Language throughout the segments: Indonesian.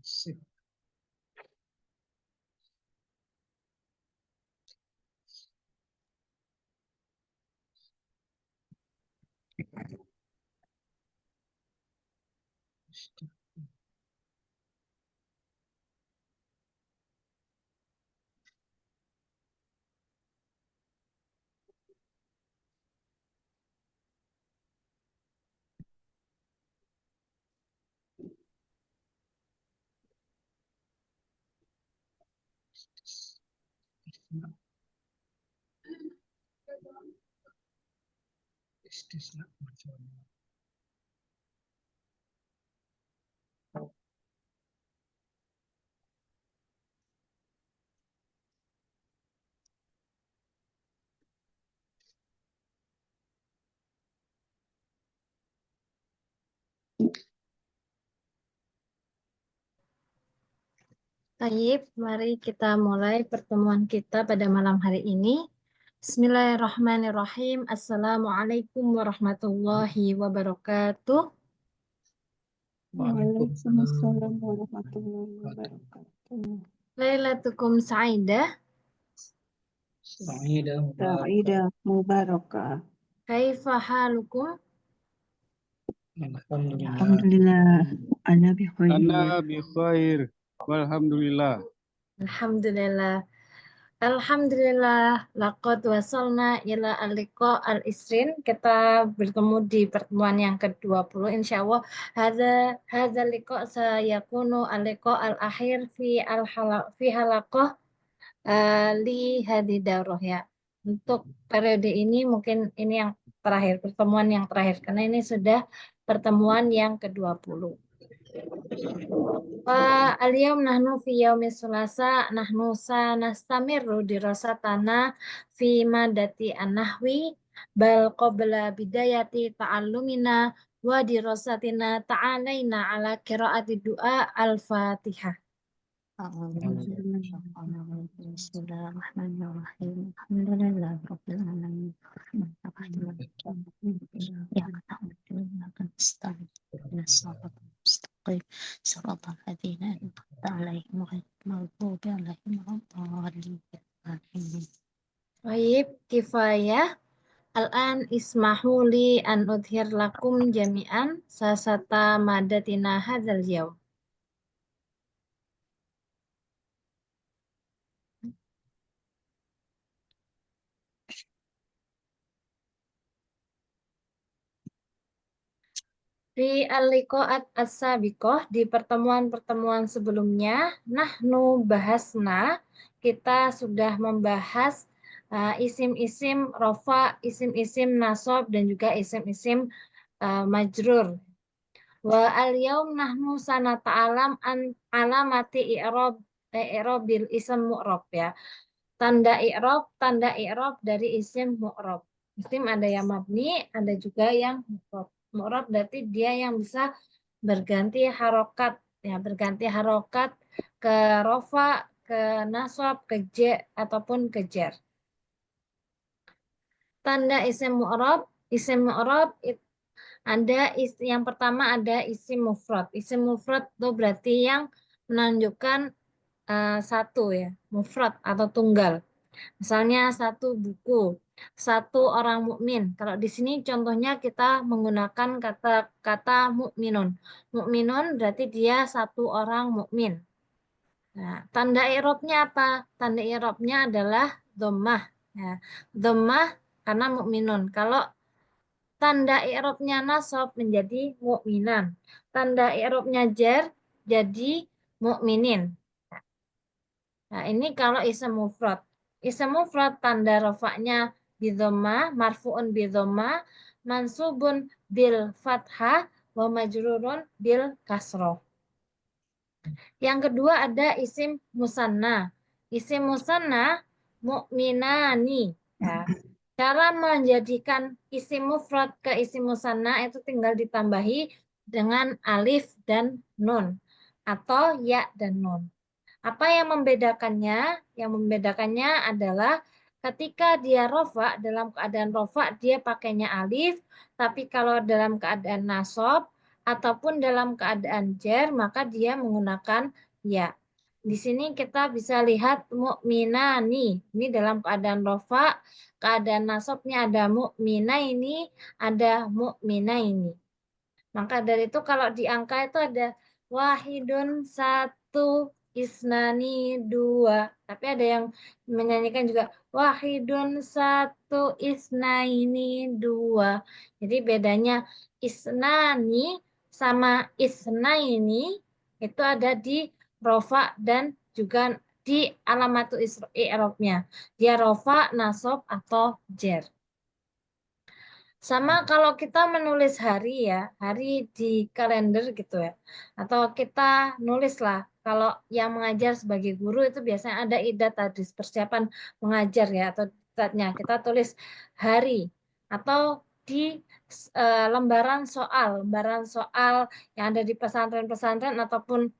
Sip. Istisna. Baik, mari kita mulai pertemuan kita pada malam hari ini. Bismillahirrahmanirrahim. Assalamualaikum warahmatullahi wabarakatuh. Waalaikumsalam warahmatullahi wabarakatuh. Lailatukum sa'idah. Sa'idah mubarakah. Sa'idah mubarakah. Kaifa halukum? Alhamdulillah. Alhamdulillah. Ana bi khair. Ana bi khair. Walhamdulillah. Alhamdulillah. Alhamdulillah, laqad wasalna ila al-liqa al-isrin. Kita bertemu di pertemuan yang ke-20. Insyaallah hadza liqa sayakunu al-liqa al-akhir fi halaqah li hadidaroh ya. Untuk periode ini mungkin ini yang terakhir, pertemuan yang terakhir karena ini sudah pertemuan yang ke-20. Al-yawm nahnu fi yaumis sulasa nahnu sanastamiru dirasatana fi madati an-nahwi bal qabla bidayati ta'allumina wa dirasatina ta'alaina ala qiraati du'a al-Fatihah. Bismillahirrahmanirrahim. Alhamdulillah rabbil alamin. Siratal ladzina an'amta 'alaihim ghairil maghdubi 'alaihim waladdallin. Baik, kifayah. Al-an ismahu li an udhir lakum jami'an sasata madatina hadzal yaum. Di al-liqa'at as-sabiqah, di pertemuan-pertemuan sebelumnya, nahnu bahasna, kita sudah membahas isim-isim rofa, isim-isim nasob, dan juga isim-isim majrur. Wa al-yaum nahnu sanata'alam an alamati i'robil isim mu'rob ya. Tanda i'rob dari isim mu'rob. Isim ada yang mabni, ada juga yang mu'rob. Mu'rob berarti dia yang bisa berganti harokat ya, berganti harokat ke rofa, ke nasab, ke j ataupun ke jar. Tanda isim mu'rob ada yang pertama ada isim mufrad. Isim mufrad itu berarti yang menunjukkan satu ya, mufrad atau tunggal. Misalnya satu buku, satu orang mukmin. Kalau di sini contohnya kita menggunakan kata mukminun. Mukminun berarti dia satu orang mukmin. Nah, tanda i'rabnya apa? Tanda i'rabnya adalah dhammah. Ya, dhammah karena mukminun. Kalau tanda i'rabnya nasab menjadi mukminan. Tanda i'rabnya jar jadi mukminin. Nah, ini kalau isim mufrad. Isim mufrad tanda rafa'nya bidhamma, marfu'un bidhamma, mansubun bil fathah, wa majrurun bil kasroh. Yang kedua ada isim musanna. Isim musanna mu'minani. Ya. Cara menjadikan isim mufrad ke isim musanna itu tinggal ditambahi dengan alif dan nun atau ya dan nun. Apa yang membedakannya? Yang membedakannya adalah ketika dia rofa, dalam keadaan rofa dia pakainya alif, tapi kalau dalam keadaan nasab ataupun dalam keadaan jar, maka dia menggunakan ya. Di sini kita bisa lihat mu'minani. Ini dalam keadaan rofa, keadaan nasabnya ada mu'minaini, ada mu'minaini. Maka dari itu kalau di angka itu ada wahidun, satu, isnani, dua. Tapi ada yang menyanyikan juga wahidun, satu, isnaini, dua. Jadi bedanya isnani sama isnaini itu ada di rofa dan juga di alamatu i'rabnya. Dia rofa, nasab, atau jer. Sama kalau kita menulis hari ya, hari di kalender gitu ya. Atau kita nulis lah, kalau yang mengajar sebagai guru itu biasanya ada idat tadris, persiapan mengajar ya, atau idatnya. Kita tulis hari. Atau di lembaran soal yang ada di pesantren-pesantren ataupun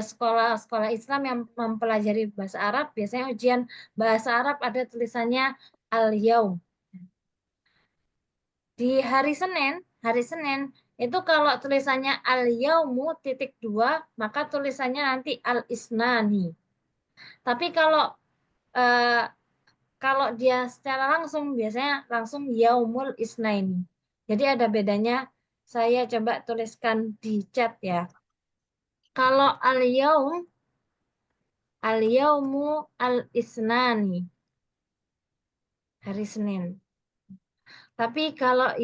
sekolah-sekolah Islam yang mempelajari bahasa Arab, biasanya ujian bahasa Arab ada tulisannya al-yaum. Di hari Senin itu kalau tulisannya al-yaumu titik dua, maka tulisannya nanti al-isnani. Tapi eh, kalau dia secara langsung biasanya langsung yaumul isnaini. Jadi ada bedanya. Saya coba tuliskan di chat ya. Kalau al-yaumu al-isnani. Hari Senin. Tapi kalau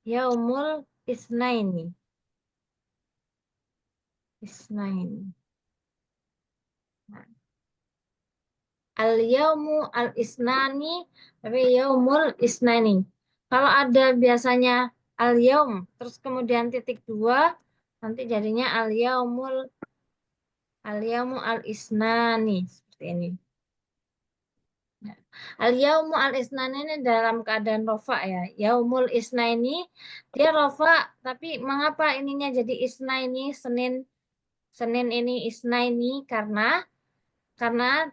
yaumul isnaini. Isnaini. Nah, al-yaumu al-isnani, tapi yaumul isnani. Kalau ada biasanya al-yaum, terus kemudian titik dua, nanti jadinya al-yaumu al-isnani. Seperti ini. Al-yaumu al-isnani ini dalam keadaan rofa ya. Yaumul isnaini, dia rofa, tapi mengapa ininya jadi isnaini, Senin ini isnaini, karena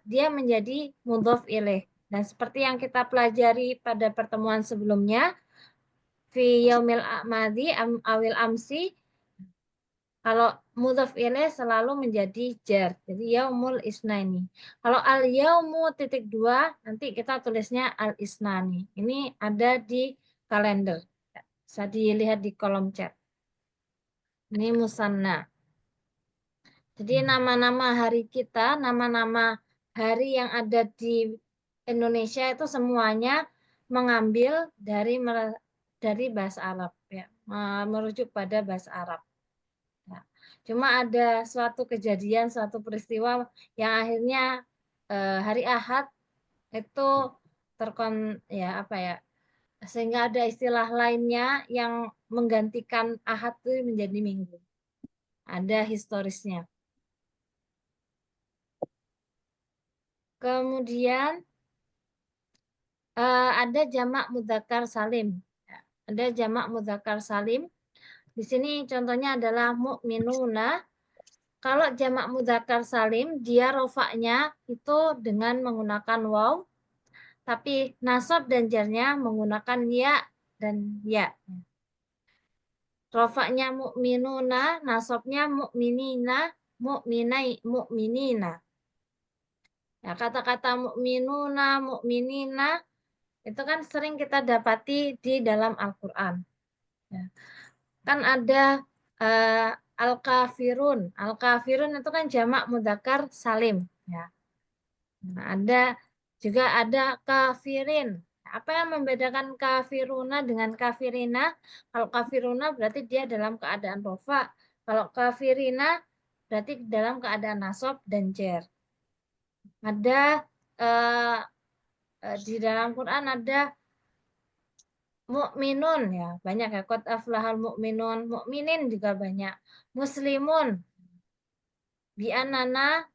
dia menjadi mudhof ilaih. Dan seperti yang kita pelajari pada pertemuan sebelumnya, fi yaumil amadi awil amsi, kalau mudhof ilaih selalu menjadi jar. Jadi yaumul isnaini. Kalau al yaumu titik dua, nanti kita tulisnya al isnani. Ini ada di kalender. Bisa dilihat di kolom chat. Ini musanna. Jadi nama-nama hari kita, nama-nama hari yang ada di Indonesia itu semuanya mengambil dari bahasa Arab ya, merujuk pada bahasa Arab. Ya. Cuma ada suatu kejadian, suatu peristiwa yang akhirnya hari Ahad itu ya apa ya, sehingga ada istilah lainnya yang menggantikan Ahad itu menjadi Minggu. Ada historisnya. Kemudian ada jamak mudzakkar salim. Ada jamak mudzakkar salim. Di sini contohnya adalah mu'minuna. Kalau jamak mudzakkar salim, dia rofaknya itu dengan menggunakan waw, tapi nasab dan jarnya menggunakan ya dan ya. Rofaknya mu'minuna, nasabnya mu'minina, mu'minina. Ya, kata-kata mu'minuna, mu'minina itu kan sering kita dapati di dalam Al-Quran. Ya. Kan ada al-kafirun. Al-kafirun itu kan jamak mudzakkar salim. Ya. Nah, juga ada kafirin. Apa yang membedakan kafiruna dengan kafirina? Kalau kafiruna berarti dia dalam keadaan rofa. Kalau kafirina berarti dalam keadaan nasab dan jer. Ada di dalam Quran ada mukminun ya, banyak ya, qad aflahal mukminun, mukminin juga banyak. Muslimun bi anana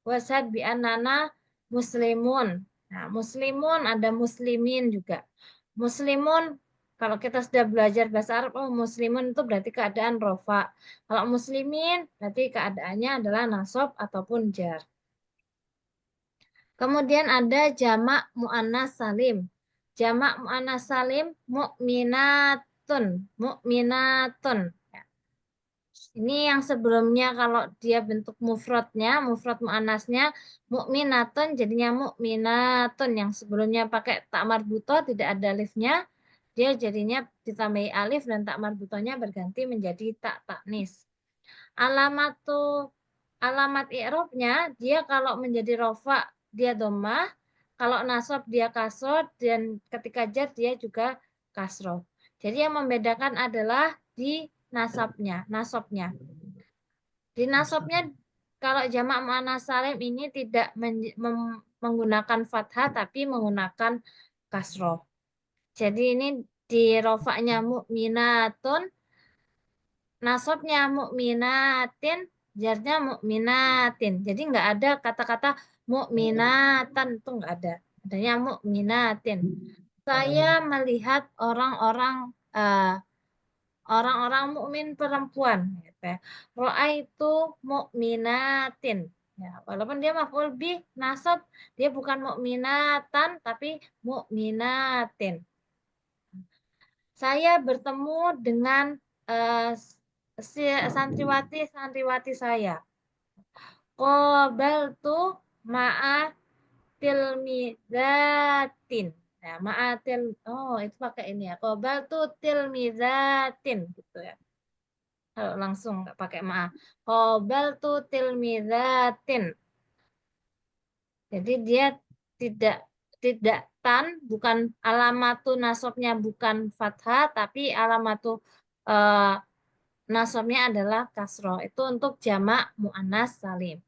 wasad bi anana muslimun. Nah, muslimun ada muslimin juga. Muslimun kalau kita sudah belajar bahasa Arab, oh muslimun itu berarti keadaan rofa. Kalau muslimin berarti keadaannya adalah nasab ataupun jar. Kemudian ada jamak mu'annas salim. Jamak mu'annas salim mu'minatun. mu'minatun. Ya. Ini yang sebelumnya kalau dia bentuk mufradnya, mufrad muannasnya mu'minatun jadinya mu'minatun. Yang sebelumnya pakai tak marbutoh tidak ada alifnya, dia jadinya ditambahi alif dan tak marbutohnya berganti menjadi tak taknis. Alamat i'rabnya dia kalau menjadi rofa dia dhammah, kalau nasab dia kasroh dan ketika jar dia juga kasroh. Jadi yang membedakan adalah di nasabnya. Di nasabnya kalau jamak muannats salim ini tidak menggunakan fathah tapi menggunakan kasroh. Jadi ini di rofaknya mu'minatun, nasabnya mu'minatin, jarnya mu'minatin. Jadi nggak ada kata-kata mu'minatan, itu nggak ada. Adanya mu'minatin. Saya melihat orang-orang mukmin perempuan. Gitu ya. Ra'aitu mu'minatin. Ya, walaupun dia maf'ul bih nasab, dia bukan mu'minatan tapi mu'minatin. Saya bertemu dengan santriwati saya. Qabaltu ma'a tilmizatin. Nah, itu pakai ini ya. Qabaltu tilmizatin gitu ya. Kalau langsung nggak pakai ma'a. Qabaltu tilmizatin. Jadi dia tidak tidak bukan alamatu nasabnya bukan fathah tapi alamatu eh, nasabnya adalah kasroh. Itu untuk jamak muannas salim.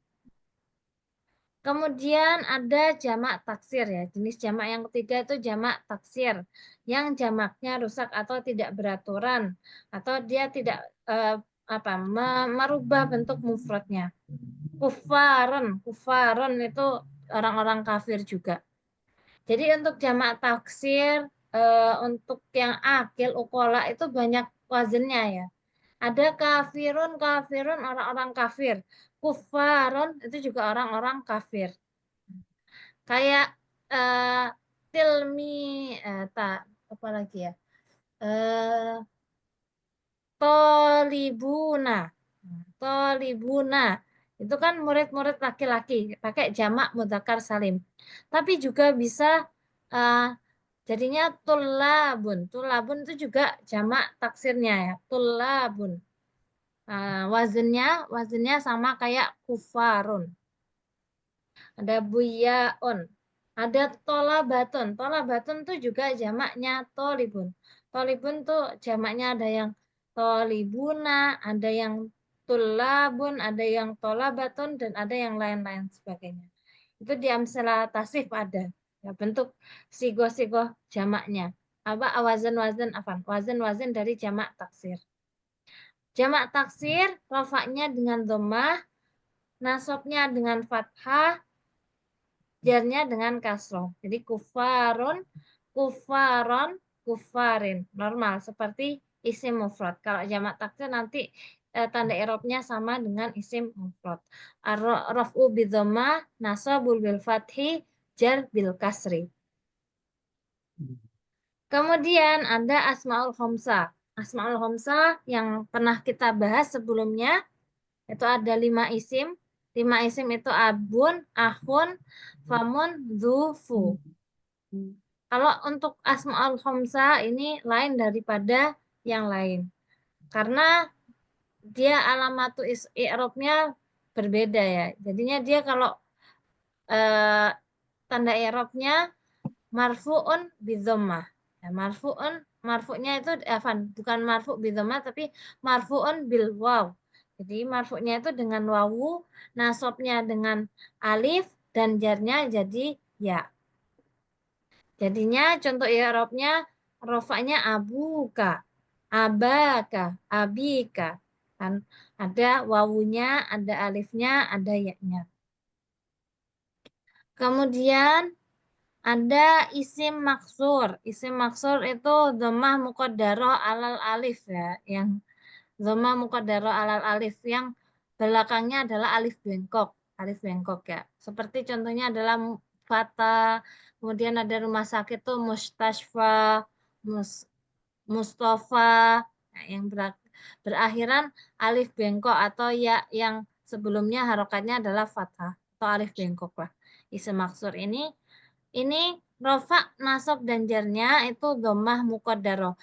Kemudian ada jamak taksir ya. Jenis jamak yang ketiga itu jamak taksir. Yang jamaknya rusak atau tidak beraturan. Atau dia tidak merubah bentuk mufradnya. Kufaron itu orang-orang kafir juga. Jadi untuk jamak taksir, untuk yang akil, ukola itu banyak wazennya ya. Ada kafirun orang-orang kafir. Kufaron itu juga orang-orang kafir. Kayak eh, tilmi, tak apa lagi ya? Eh, Tolibuna. Tolibuna. Itu kan murid-murid laki-laki. Pakai jamak mudzakkar salim. Tapi juga bisa eh, jadinya tulabun. Tulabun itu juga jamak taksirnya ya. Tulabun. Wazennya sama kayak kufarun. Ada buyaun. Ada tolabatun. Tolabatun itu juga jamaknya tolibun. Tolibun tuh jamaknya ada yang tolibuna, ada yang tulabun, ada yang tolabatun, dan ada yang lain-lain sebagainya. Itu di amsalah tasrif ada. Ya, bentuk sigoh-sigoh jamaknya. Apa wazan-wazan dari jamak taksir. Jamak taksir, rofaknya dengan dhammah, nasabnya dengan fathah, jarnya dengan kasroh. Jadi kufarun, kufaron, kufarin. Normal seperti isim mufrad. Kalau jamak taksir nanti tanda i'rabnya sama dengan isim mufrad. Raf'u bidhammah, nasabul bil fathi, jar bil kasri. Kemudian ada asmaul khamsah. Asmaul khamsah yang pernah kita bahas sebelumnya itu ada 5 isim. 5 isim itu abun, ahun, famun, dzufu. Kalau untuk asmaul khamsah ini lain daripada yang lain. Karena dia alamatu i'rabnya berbeda ya. Jadinya dia kalau eh, tanda i'rabnya marfu'un bidhammah. Ya, marfu'nya itu bukan marfu' bidhammah tapi marfu'un bil waw. Jadi marfu'nya itu dengan wawu, nasabnya dengan alif dan jarnya jadi ya. Jadinya contoh i'rabnya rofaknya abuka, abaka, abika. Kan ada wawunya, ada alifnya, ada ya-nya. Kemudian ada isim maksur. Isim maksur itu dhammah muqaddarah alal alif ya, yang dhammah muqaddarah alal alif yang belakangnya adalah alif bengkok. Alif bengkok ya. Seperti contohnya adalah fata, kemudian ada rumah sakit tuh mustashfa, Mustafa, nah, yang berakhiran alif bengkok atau ya yang sebelumnya harokatnya adalah fathah atau alif bengkok lah. Isim maksur ini rofa, nasab dan jarnya itu dhammah muqaddarah.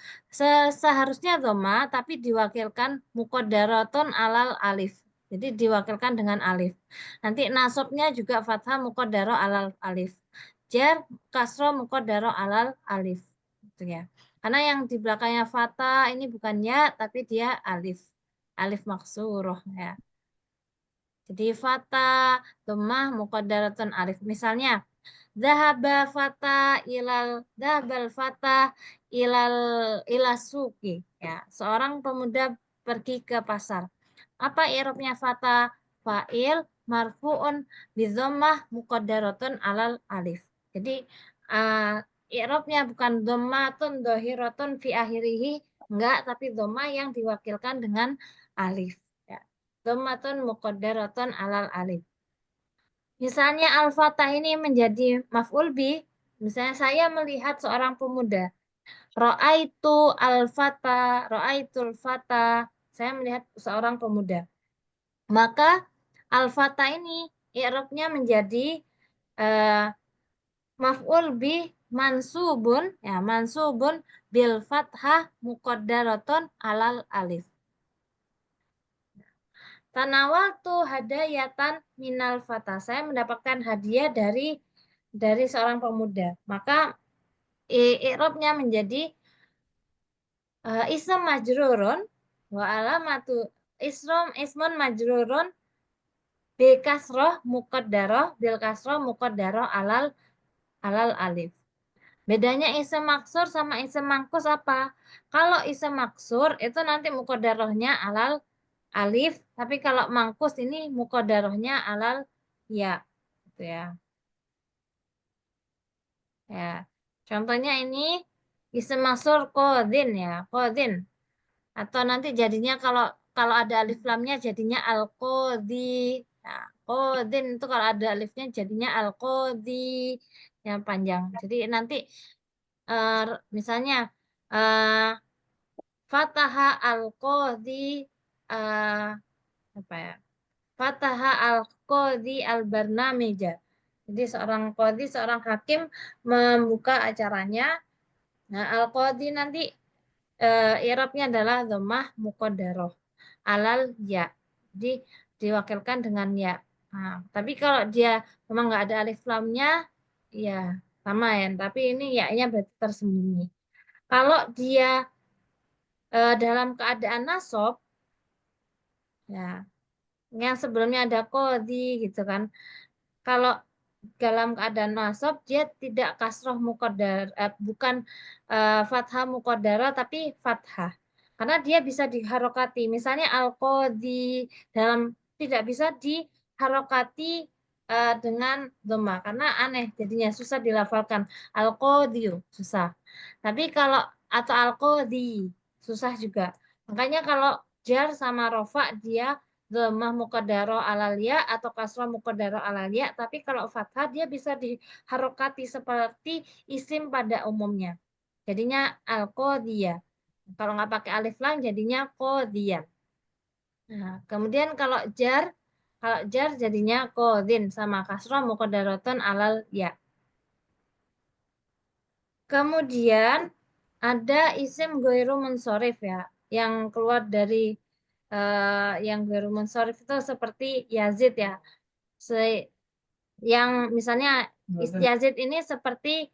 Seharusnya dhammah tapi diwakilkan muqaddaratun alal alif. Jadi diwakilkan dengan alif. Nanti nasabnya juga fathah muqaddarah alal alif. Jar kasroh muqaddarah alal alif. Gitu ya. Karena yang di belakangnya fathah ini bukan ya tapi dia alif. Alif maksuroh ya. Jadi fathah, dhammah muqaddaratun alif. Misalnya Dhahabal fata ilal suki. Ya, seorang pemuda pergi ke pasar. Apa i'rabnya fata? Fa'il marfu'un bidhammah muqaddaratun alal alif. Jadi i'rabnya bukan dhammatun dhahiratun fi akhirih, enggak, tapi dhammah yang diwakilkan dengan alif. Ya. Dhammatun muqaddaratun alal alif. Misalnya al-fatah ini menjadi maf'ul bi, misalnya saya melihat seorang pemuda. Ra'aitul fata, saya melihat seorang pemuda. Maka al-fatah ini i'rabnya menjadi maf'ul bi mansubun, ya mansubun bil fathah muqaddaratun alal alif. Tanawaltu hadayatan minal fata. Saya mendapatkan hadiah dari seorang pemuda. Maka i'rabnya menjadi ism majrurun wa alamatu ismun majrurun bil kasroh muqaddaroh alal alif. Bedanya isim maksur sama isim mangkus apa? Kalau isim maksur itu nanti muqaddarohnya alal alif, tapi kalau mangkus ini muqaddarohnya alal ya, gitu ya. Ya. Contohnya ini isim maksur qadhin ya, qadhin. Atau nanti jadinya kalau kalau ada alif lamnya jadinya al-qadhi. Nah, qadhin itu kalau ada alifnya jadinya al-qadhi yang panjang. Jadi nanti misalnya eh, Fataha al-qadhi apa ya? Fataha al-qadhi al-barnamija. Jadi seorang qadhi, seorang hakim membuka acaranya. Nah, al-qadhi nanti i'rabnya adalah dhammah muqaddarah alal ya. Jadi diwakilkan dengan ya. Nah, tapi kalau dia memang nggak ada alif lamnya, ya sama ya. Tapi ini ya-nya berarti tersembunyi. Kalau dia dalam keadaan nasab, ya yang sebelumnya ada qadhi gitu kan. Kalau dalam keadaan nasab dia tidak kasroh muqaddar, bukan fathah muqaddara tapi fathah. Karena dia bisa diharokati. Misalnya al-qadhi dalam tidak bisa diharokati dengan dhamma karena aneh jadinya susah dilafalkan. Al-qadhi susah. Tapi kalau atau al-qadhi susah juga. Makanya kalau jar sama rofa dia dhammah muqaddarah alal ya atau kasrah muqaddarah alal ya, tapi kalau fathah dia bisa diharokati seperti isim pada umumnya. Jadinya al-qadhiyah. Kalau nggak pakai alif lam jadinya qadhiyah. Nah, kemudian kalau jar jadinya qadhin sama kasrah muqaddaratun alal ya. Kemudian ada isim ghairu munsorif ya, yang keluar dari yang ghairu munsorif itu seperti Yazid ya. Yang misalnya Yazid ini seperti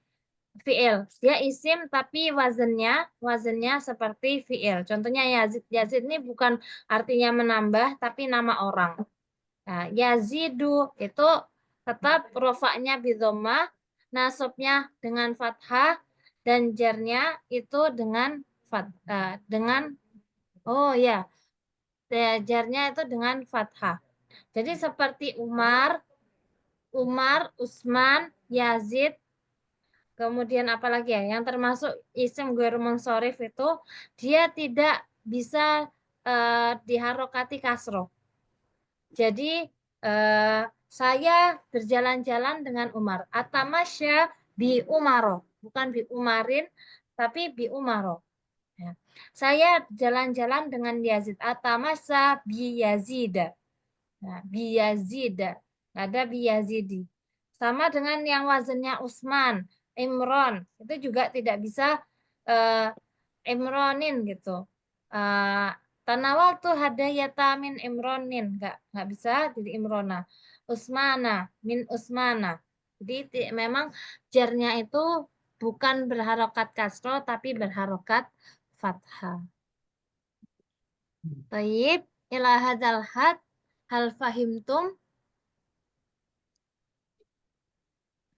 fiil. Dia isim tapi wazannya seperti fiil. Contohnya Yazid ini bukan artinya menambah tapi nama orang. Nah, Yazidu itu tetap rofaknya bidhommah, nasabnya dengan fathah dan jarnya itu dengan oh ya, jarnya itu dengan fathah. Jadi seperti Umar, Usman, Yazid, kemudian apalagi ya, yang termasuk isim ghairu munsorif itu dia tidak bisa diharokati kasroh. Jadi saya berjalan-jalan dengan Umar. Atamasya bi Umaro, bukan bi Umarin, tapi bi Umaro. Ya. Saya jalan-jalan dengan Yazid. Atamasa bi Yazid. Nah, bi Yazid. Nggak ada bi Yazidi. Sama dengan yang wazannya Utsman, Imron. Itu juga tidak bisa Imronin gitu. Eh, Tanawal tuh hadayata min Imronin. Nggak bisa jadi Imrona. Usmana, min Usmana. Jadi memang jarnya itu bukan berharokat kasro, tapi berharokat fathah. Taib, ila hadzal had, hal fahimtum?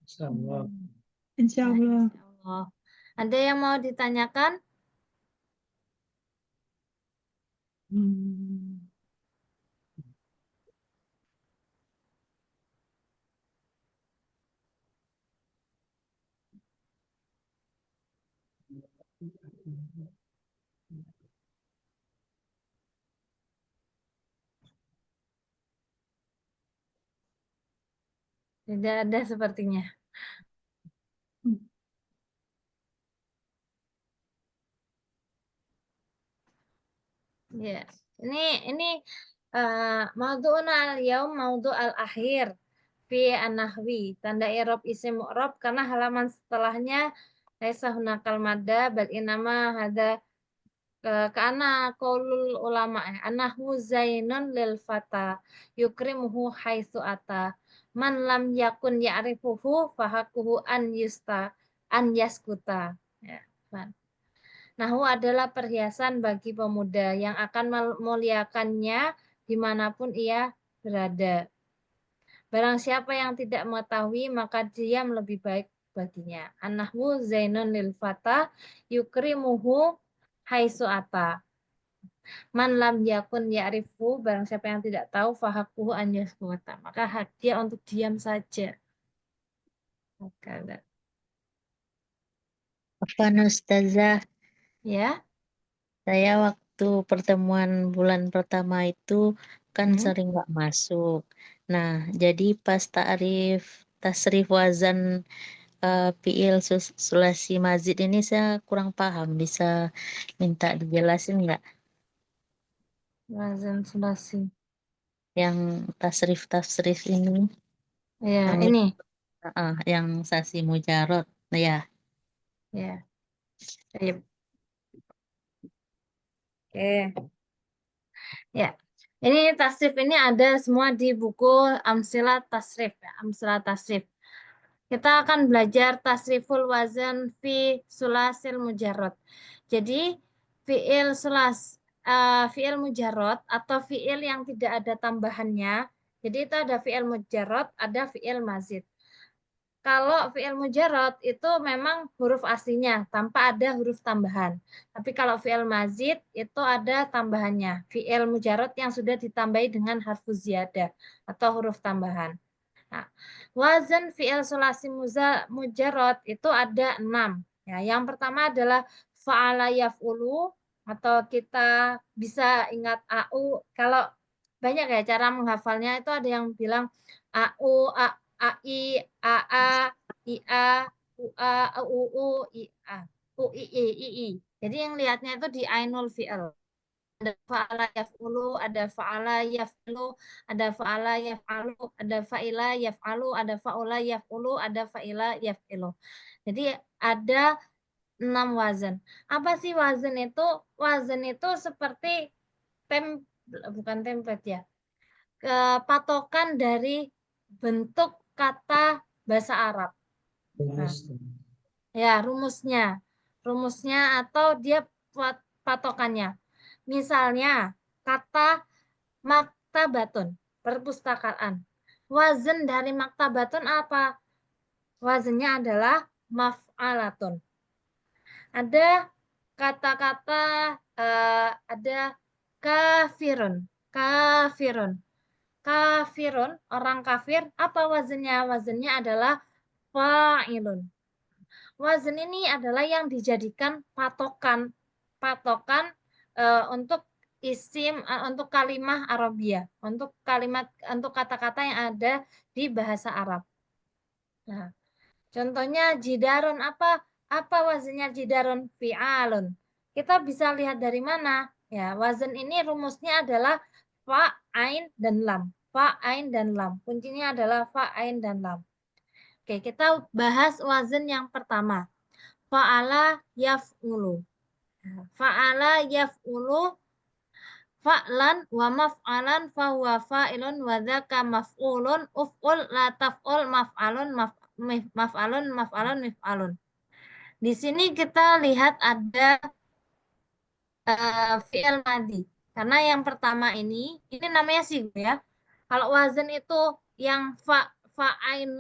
Insyaallah. Insya Ya, Allah. insyaallah. Ada yang mau ditanyakan? Hmm. Tidak ada sepertinya. Ya, ini maudhu'una al-yaum maudhu' al-akhir fi an-nahwi. Tanda i'rab isim mu'rab karena halaman setelahnya laisa hunakal madda bal inama hada karena qaulul ulama anahu zainun lil fata yukrimuhu haitsu ata man lam yakun ya'rifuhu fahakuhu an yaskuta. Ya, Pak. Nahu adalah perhiasan bagi pemuda yang akan memuliakannya dimanapun ia berada. Barang siapa yang tidak mengetahui, maka diam lebih baik baginya. Anahwu zainun lil fata yukrimuhu haitsu ata. Man lam yakun ya'rifu, barang siapa yang tidak tahu, fahakuhu an yaskuta. Maka hak dia untuk diam saja. Maka, Apa Ustazah, ya. saya waktu pertemuan bulan pertama itu kan Hmm. sering nggak masuk. Nah, jadi pas tasrif wazan fiil sulasi mazid ini saya kurang paham. Bisa minta dijelasin nggak? Wazan sulasi. Yang tasrif ini, Ya, yang ini. yang sasi mujarot. Nah, ya. Ya. Baik. Oke. Ya, ini tasrif ini ada semua di buku Amsilah Tasrif. Ya, Amsilah Tasrif. Kita akan belajar tasriful wazan fi sulasil mujarrad. Jadi fiil mujarrad atau fiil yang tidak ada tambahannya. Jadi itu ada fiil mujarrad, ada fiil mazid. Kalau fi'il mujarrad itu memang huruf aslinya tanpa ada huruf tambahan. Tapi kalau fi'il mazid itu ada tambahannya. Fi'il mujarrad yang sudah ditambahi dengan harfu ziyadah atau huruf tambahan. Nah, wazan fi'il sulasi mujarrad itu ada 6. Ya, yang pertama adalah fa'ala yaf'ulu atau kita bisa ingat au. Kalau banyak ya cara menghafalnya itu ada yang bilang au, ai, aa, ia, ua, uu, ia, ii. Jadi yang lihatnya itu di ainul fi'il. Ada fa'ala yaf'ulu, ada fa'ala yaf'ulu, ada fa'ala yaf'alu, ada fa'ila yaf'alu, ada fa'ula yaf'ulu, ada fa'ila yaf'ilu. Jadi ada 6 wazan. Apa sih wazan itu? Wazan itu seperti tem bukan template ya. Patokan dari bentuk kata bahasa Arab. Nah, ya, rumusnya. Rumusnya atau dia patokannya. Misalnya, kata maktabatun, perpustakaan. Wazan dari maktabatun apa? Wazannya adalah maf'alatun. Ada kata-kata, ada kafirun. Kafirun. Kafirun, orang kafir, apa wazannya? Wazannya adalah fa'ilun. Wazan ini adalah yang dijadikan patokan untuk untuk kalimah Arabia, untuk kata-kata yang ada di bahasa Arab. Nah, contohnya jidarun apa? Apa wazannya jidarun? Fi'alun. kita bisa lihat dari mana? Ya, wazan ini rumusnya adalah fa, ain, dan lam. Fa, ain, dan lam. Kuncinya adalah fa, ain, dan lam. Oke, kita bahas wazan yang pertama. Fa'ala yaf'ulu. Fa'ala yaf'ulu fa'lan wa maf'alan fahuwa fa'ilun wa dzaka maf'ulun uf'ul la taf'ul maf'alun maf'alun mif'alun. Di sini kita lihat ada fi'il madhi. Karena yang pertama ini namanya sigo ya. Kalau wazan itu yang fa'ain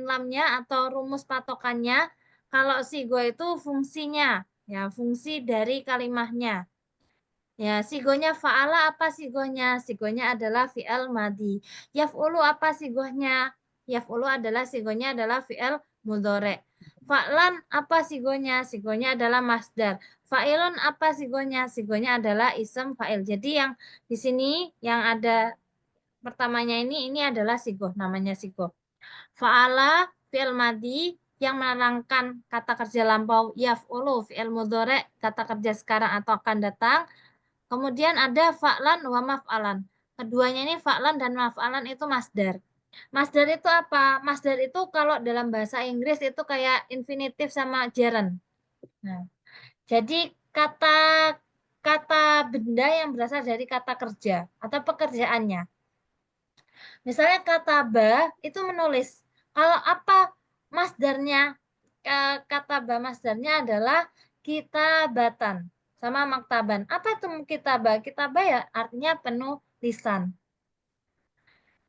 lamnya atau rumus patokannya, kalau sigo itu fungsinya, ya fungsi dari kalimahnya. Ya, sigonya fa'ala apa sigonya? Sigonya adalah fi'il madhi. Yaf'ulu apa sigonya? Yaf'ulu adalah sigonya adalah fi'il mudhari'. Fa'lan apa sigonya? Sigonya adalah masdar. Fa'ilun apa sigonya? Sigonya adalah ism fa'il. Jadi yang di sini yang ada pertamanya ini adalah sigo, namanya sigo. Fa'ala fi'il madhi yang menerangkan kata kerja lampau, yaf'ulu fi'il mudhari' kata kerja sekarang atau akan datang. Kemudian ada fa'lan wa maf'alan. Keduanya ini fa'lan dan maf'alan itu masdar. Masdar itu apa? Masdar itu kalau dalam bahasa Inggris itu kayak infinitif sama gerund. Nah, jadi kata benda yang berasal dari kata kerja atau pekerjaannya. Misalnya kata ba itu menulis. Kalau apa masdarnya? Kata ba masdarnya adalah kitabatan sama maktaban. Apa itu kitabah? Kitabah ya artinya penulisan.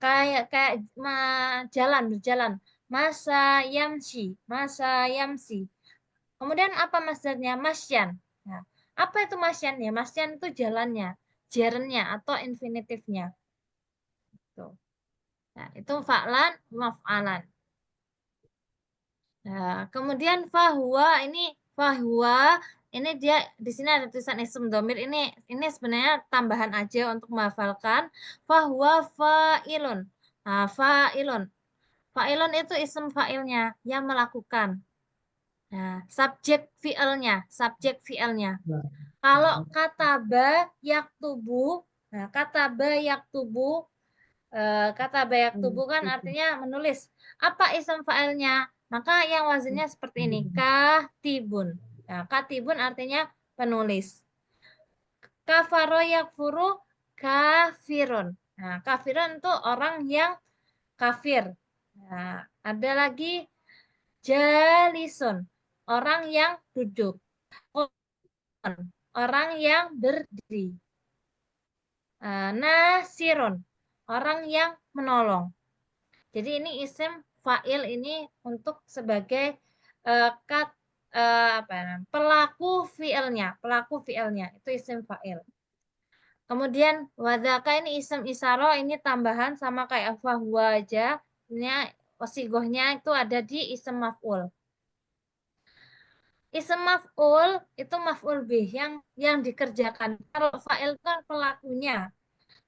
Kayak berjalan. Masa yamsi. Kemudian apa masdarnya? Masyan. Nah, apa itu masyan ya? Masyan itu jalannya, gerundnya atau infinitifnya. Tuh. Nah, itu fa'lan, maf'alan. Nah, kemudian fahuwa ini dia di sini ada tulisan ism dhamir ini sebenarnya tambahan aja untuk menghafalkan. Fahuwa fa'ilun. Nah, fa'ilun. Fa'ilun itu ism fa'ilnya yang melakukan. Nah, subjek fi'ilnya. Kalau kataba yaktubu, nah kataba yaktubu kata bayak tubuh kan artinya menulis. Apa ism fa'ilnya? Maka yang wazannya seperti ini. Katibun. Nah, katibun artinya penulis. Kafaro yakfuru kafirun. Nah, kafirun itu orang yang kafir. Nah, ada lagi jalisun. Orang yang duduk. Orang yang berdiri. Nasirun. Orang yang menolong. Jadi ini isim fa'il ini untuk sebagai pelaku fi'ilnya itu isim fa'il. Kemudian wadaka ini isim isyarah ini tambahan sama kayak fahuwa aja. Ini sigohnya itu ada di isim maf'ul. Isim maf'ul itu maf'ul bih yang dikerjakan. Kalau fa'il itu kan pelakunya.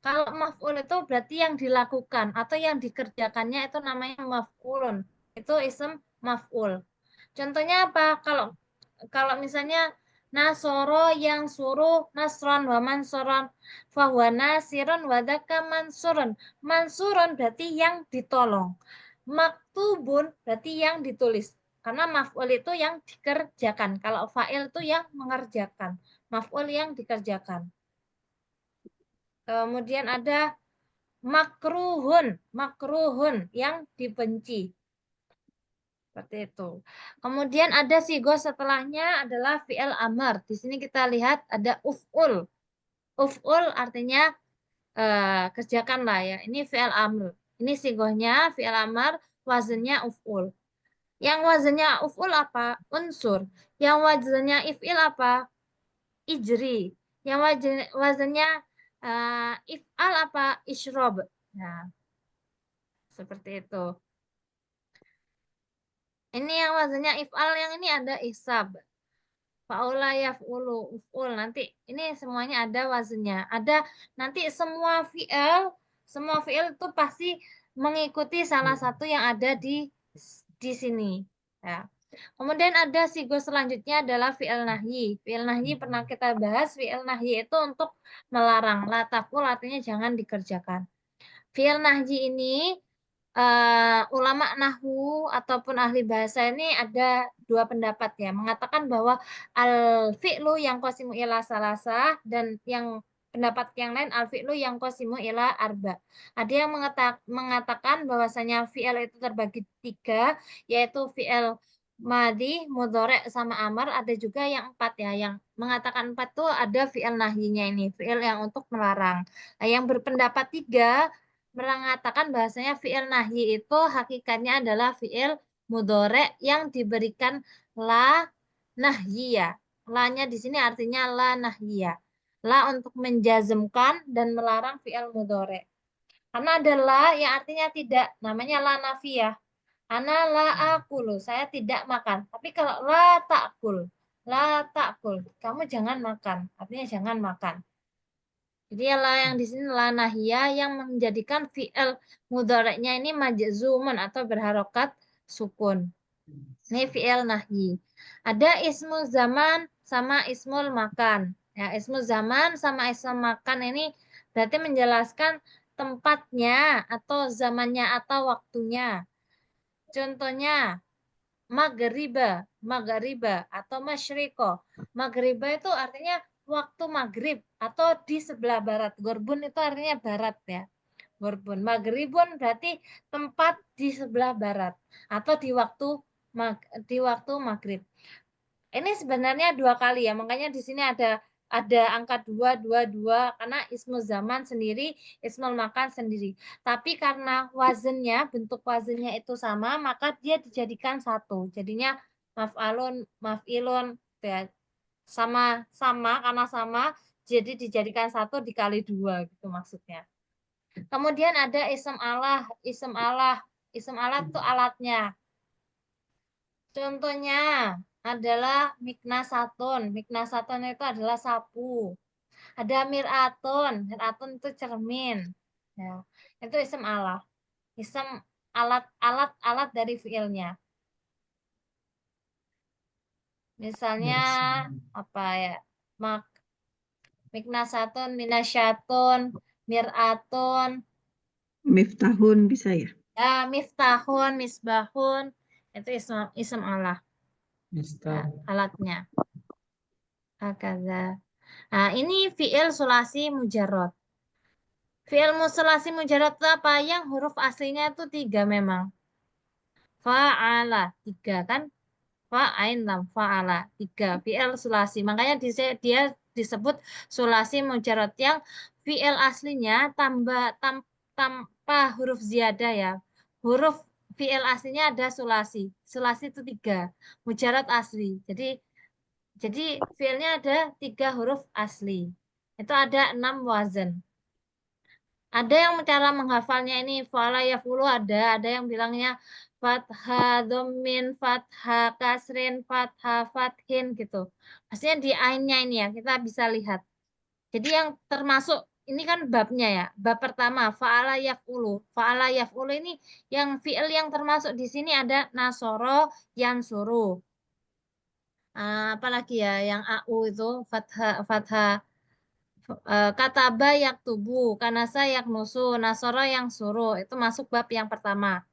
Kalau maf'ul itu berarti yang dilakukan atau yang dikerjakannya itu namanya maf'ulun. Itu isim maf'ul. Contohnya apa? Kalau misalnya nasoro yang suruh nasron wa mansoron fahuwa nasirun wa dzaka mansurun. Mansurun berarti yang ditolong. Maktubun berarti yang ditulis. Karena maf'ul itu yang dikerjakan. Kalau fa'il itu yang mengerjakan. Maf'ul yang dikerjakan. Kemudian ada makruhun yang dibenci. Seperti itu. Kemudian ada sigo setelahnya adalah fi'il amr. Di sini kita lihat ada uf'ul. Uf'ul artinya kerjakanlah ya. Ini fi'il amr. Ini sigohnya fi'il amr, wazannya uf'ul. Yang wazannya uf'ul apa? Unsur. Yang wazannya if'il apa? Ijri. Yang wazannya if'al apa? Ishrob. Nah, seperti itu. Ini yang wazannya if'al, yang ini ada ihsab. Fa'ula yaf'ulu, uf'ul. Nanti ini semuanya ada wazannya. Ada nanti semua fi'il itu pasti mengikuti salah satu yang ada di sini. Ya. Kemudian ada sigo selanjutnya adalah fi'il nahyi. Fi'il nahyi pernah kita bahas, fi'il nahyi itu untuk melarang. La taf'ul artinya jangan dikerjakan. Fi'il nahyi ini ulama nahwu ataupun ahli bahasa ini ada dua pendapat ya, mengatakan bahwa al fi'lu yang qasimu ila salasah dan yang pendapat yang lain al fi'lu yang qasimu ila arba. Ada yang mengatakan bahwasanya fi'il itu terbagi tiga, yaitu fi'il madhi, mudhari' sama amar. Ada juga yang empat ya, yang mengatakan empat tuh ada fi'il nahyinya ini, fi'il yang untuk melarang. Nah, yang berpendapat tiga mengatakan bahasanya fi'il nahyi itu hakikatnya adalah fi'il mudhari' yang diberikan la nahyiyah. La-nya di sini artinya la nahyiyah. La untuk menjazmkan dan melarang fi'il mudhari'. Karena ada la yang artinya tidak, namanya la nafiyah. Ana la akulu, saya tidak makan. Tapi kalau la ta'kul, kamu jangan makan. Artinya jangan makan. Jadi la yang di sini la nahiyah yang menjadikan fi'il mudhari'nya ini majzumun atau berharokat sukun. Ini fi'il nahyi. Ada ismu zaman sama ismul makan. Ya, ismu zaman sama ismul makan ini berarti menjelaskan tempatnya atau zamannya atau waktunya. Contohnya maghriba atau masyriko. Maghriba itu artinya waktu maghrib atau di sebelah barat. Gorbun itu artinya barat ya. Gorbun. Maghribun berarti tempat di sebelah barat atau di waktu maghrib. Ini sebenarnya dua kali ya, makanya di sini ada angka 222 karena ismu zaman sendiri, ismul makan sendiri. Tapi karena wazennya, bentuk wazennya itu sama, maka dia dijadikan satu. Jadinya maf'alun, maf'ilun, ya, sama-sama karena sama, jadi dijadikan satu dikali dua gitu maksudnya. Kemudian ada ism Allah, ism Allah. Ism Allah itu alatnya. Contohnya adalah miknasatun. Miknasatun itu adalah sapu. Ada miratun. Miratun itu cermin. Ya, itu ism Allah. Ism alat dari fiilnya. Misalnya apa ya? Miknasatun, minasyatun, miratun, Miftahun bisa ya? ya, miftahun, misbahun. Itu ism Allah. Ya, alatnya. Hakadha. Nah, ini fi'il sulasi mujarrad. Fi'il sulasi mujarrad itu apa? Yang huruf aslinya itu 3 memang. Fa'ala, 3 kan? Fa'ain lam, fa'ala, 3. Fi'il sulasi. Makanya dia disebut sulasi mujarrad yang fi'il aslinya tanpa huruf ziyadah ya. Huruf fi'il aslinya ada sulasi. Sulasi itu 3. Mujarrad asli. Jadi fiilnya ada 3 huruf asli. Itu ada 6 wazan. Ada yang cara menghafalnya ini fa'ala yaf'ulu ada yang bilangnya fathah dhammin, fathah kasrin, fathah fathin gitu. Maksudnya di ainnya ini ya, kita bisa lihat. Jadi yang termasuk ini kan babnya ya. Bab pertama fa'ala yaf'ulu. Fa'ala yaf'ulu ini yang fiil yang termasuk di sini ada nasoro, yansuru. Apalagi ya yang au itu fathah kataba yaktubu, kanasa yaknusu, nasoro yang suruh. Itu masuk bab yang pertama.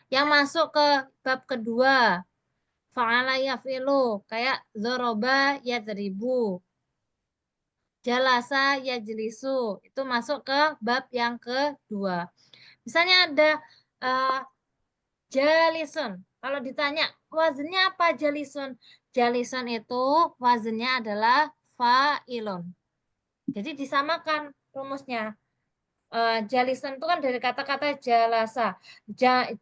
Yang masuk ke bab kedua, fa'ala yaf'ilu, kayak zoroba yadribu, jalasa yajlisu. Itu masuk ke bab yang kedua. Misalnya ada jalisun. Kalau ditanya wazennya apa jalisun? Jalisun itu wazennya adalah fa'ilun. Jadi disamakan rumusnya. Jalisun itu kan dari kata-kata jalasa.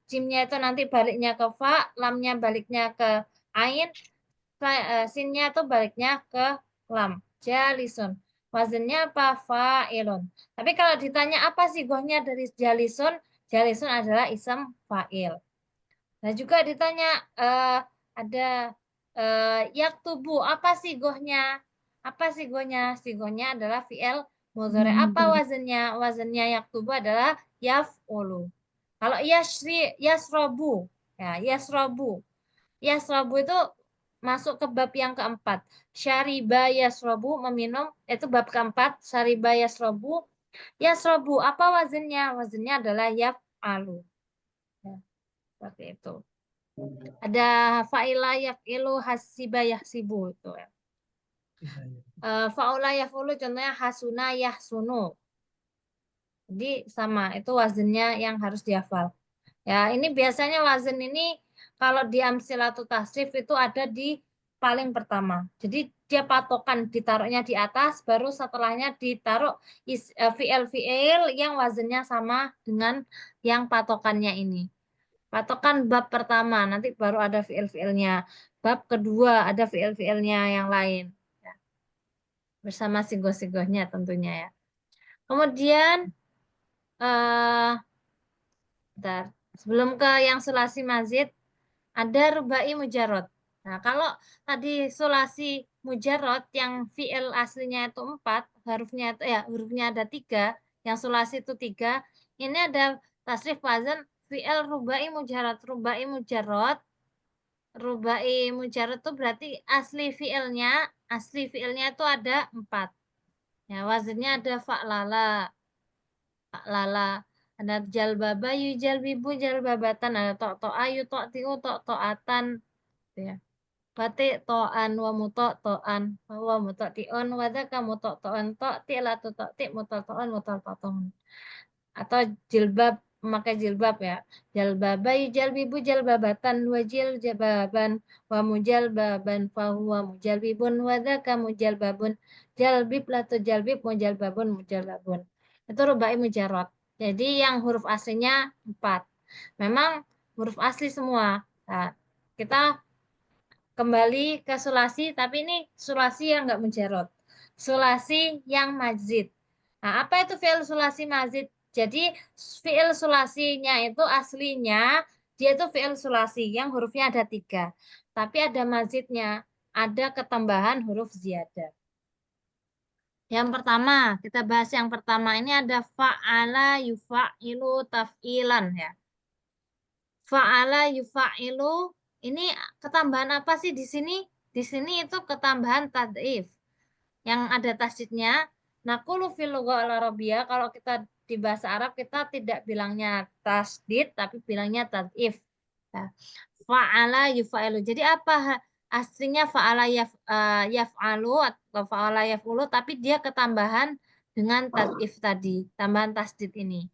Jimnya itu nanti baliknya ke fa, lamnya baliknya ke ain, sinnya itu baliknya ke lam. Jalisun. Wazennya apa? Fa'ilun. Tapi kalau ditanya apa sih gohnya dari jalisun? Jalisun adalah ism fa'il. Nah juga ditanya ada yaktubu, apa sih gohnya? Apa sih gohnya? Sigohnya adalah fi'il mudhari. Apa wazannya? Wazannya yaktubu adalah yaf'ulu. Kalau yasrobu, ya yasrobu. Yasrobu itu masuk ke bab yang keempat. Syariba yasrobu, meminum, itu bab keempat. Syariba yasrobu. Yasrobu, apa wazennya? Wazennya adalah yaf'alu. Ya, seperti itu. Ada fa'ila yaf'ilu hasiba yahsibu itu ya. Fa'ula yaf'ulu contohnya hasuna yahsunu. Jadi sama, itu wazennya yang harus dihafal. Ya, ini biasanya wazan ini kalau di amsilatut tasrif itu ada di paling pertama. Jadi dia patokan ditaruhnya di atas, baru setelahnya ditaruh fi'il yang wazannya sama dengan yang patokannya ini. Patokan bab pertama, nanti baru ada fi'il-fi'ilnya. Bab kedua ada fi'il-fi'ilnya yang lain. Ya. Bersama sigoh-sigohnya tentunya ya. Kemudian bentar. Sebelum ke yang sulasi mazid, ada rubai mujarot. Nah, kalau tadi sulasi mujarot yang fi'il aslinya itu 4, hurufnya ada 3, yang sulasi itu 3, ini ada tasrif wazan fi'il rubai mujarot. Rubai mujarot itu berarti asli fi'ilnya itu ada 4. Ya, wazannya ada fa'lala, ada jalbaba yujalbibu jalbabatan, ada to'to'a yuto'tiu to'to'atan, gitu ya. Batik to'an wa muto'to'an wa muto'ti'on wa dzaka muto'to'an to'ti la tuto'ti muto'to'an muto'to'ton. Atau jilbab, memakai jilbab ya. Jalbaba yujalbibu jalbabatan wa jilbaban wa mujalbaban fa huwa mujalbibun wa dzaka mujalbabun jalbib la tujalbib mujalbabun mujalbabun. Itu rubai mujarrad. Jadi yang huruf aslinya 4. Memang huruf asli semua. Nah, kita kembali ke sulasi, tapi ini sulasi yang enggak mujarrad. Sulasi yang mazid. Nah, apa itu fi'il sulasi mazid? Jadi fi'il sulasinya itu aslinya dia itu fi'il sulasi yang hurufnya ada 3. Tapi ada mazidnya, ada ketambahan huruf ziyadah. Yang pertama, kita bahas yang pertama ini ada fa'ala yufa'ilu taf'ilan ya. Fa'ala yufa'ilu, ini ketambahan apa sih di sini? Di sini itu ketambahan tad'if. Yang ada tasydidnya. Naqulu fil lughah al-arabiyyah, kalau kita di bahasa Arab kita tidak bilangnya tasydid tapi bilangnya tad'if. Ya. Fa'ala yufa'ilu. Jadi apa aslinya fa'ala yaf'alu atau fa'ala yaf'ulu, tapi dia ketambahan dengan tad'if tadi, tambahan tasydid ini.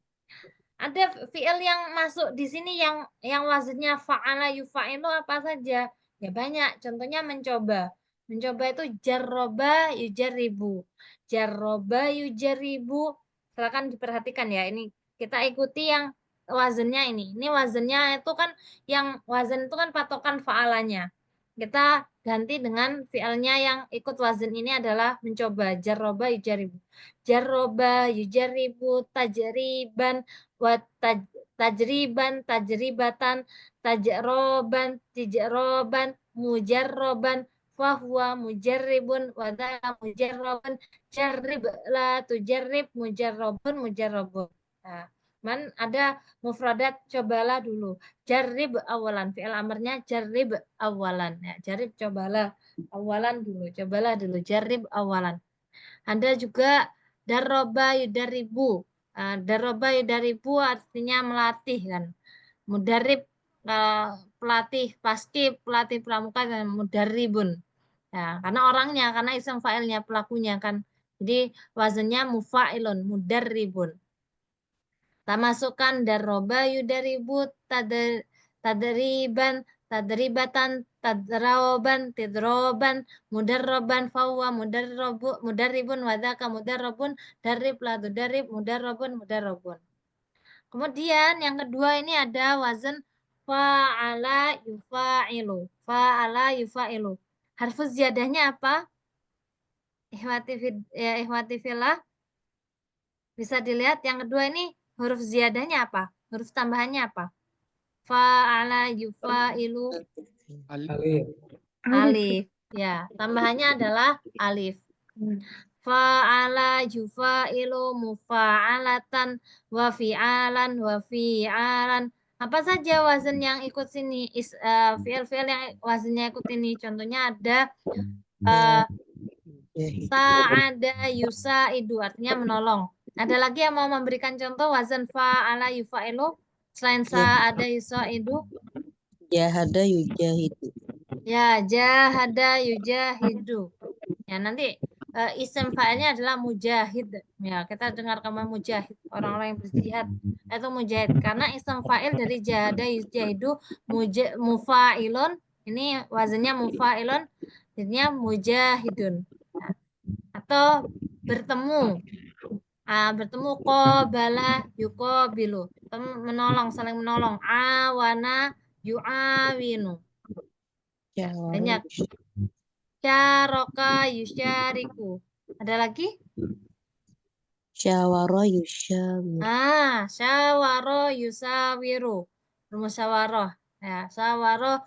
Ada fi'il yang masuk di sini yang wazannya fa'ala yufa'ilu apa saja? Ya banyak. Contohnya mencoba. Mencoba itu jarroba yujarribu. Jarroba yujarribu. Silakan diperhatikan ya. Ini kita ikuti yang wazannya ini. Ini wazannya itu kan yang wazan itu kan patokan fa'alanya. Kita ganti dengan fi'ilnya yang ikut wazan ini adalah mencoba. Jarroba yujarribu. Jarroba yujarribu tajriban wa tajriban tajribatan tajroban tijroban mujarroban fahuwa mujarribun wa dzaka mujarrabun jarrib la tujarrib mujarrabun mujarrabun. Nah, man ada mufradat cobalah dulu. Jarrib awalan, fi'il amarnya jarrib awalan ya. Jarrib cobalah awalan dulu, jarrib awalan. Ada juga darroba yudaribu. Darroba yudaribu artinya melatih kan. Mudarib pelatih, pasti pelatih pramuka dan mudaribun. Ya, karena orangnya, karena ism fa'ilnya, pelakunya kan. Jadi wazannya mufa'ilun, mudarribun. Tak masukkan darroba yudaribu tadriban tadribatan tadraban tidroban mudarroban fawa mudarribun wadaka mudarrobun darrib la tudarrib mudarrobun mudarrobun. Kemudian yang kedua ini ada wazan fa'ala yufa'ilu. Fa'ala yufa'ilu. Harfu ziyadahnya apa? Ihwati fillah. Bisa dilihat yang kedua ini huruf ziyadahnya apa? Huruf tambahannya apa? Fa'ala yufa'ilu. Alif. Ya, tambahannya adalah alif. Fa'ala yufa'ilu mufa'alatan wa fi'alan wa fi'alan Apa saja wazan yang ikut sini? Fiil-fiil yang wazannya ikut ini. Contohnya ada sa'ada yusaidu, artinya menolong. Ada lagi yang mau memberikan contoh wazan fa'ala yufa'ilu selain sa'ada yusaidu? Jahada yujahidu. Ya, jahada yujahidu. Ya, nanti isim fa'ilnya adalah mujahid. Ya, kita dengar kata mujahid, orang-orang yang berjihad itu mujahid. Karena isim fa'il dari jahada yujahidu mufa'ilun, ini wazannya mufa'ilun, jadinya mujahidun. Nah, atau bertemu. Bertemu qabala yuqabilu. Menolong, saling menolong. Awana yu'awinu. Banyak. Syaraka yusyariku. Ada lagi? Syawara yusyawir. Syawaro yusawiru. Musyawarah. Ya, sawaro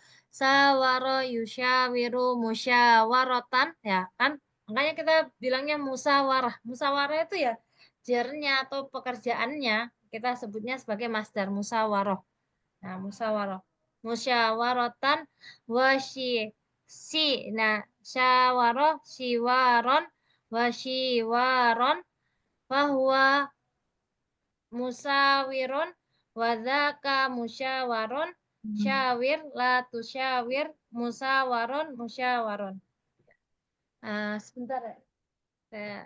yusyawiru musyawaratan, ya kan? Makanya kita bilangnya musawarah. Musawarah itu ya jernya atau pekerjaannya kita sebutnya sebagai masdar musawarah. Nah, musyawarah. Musyawaratan nah, syawarah siwaron wasyiwaron fahuwa musawirun wadzaka musyawarun syawir la tusyawir musyawarun. Sebentar ya.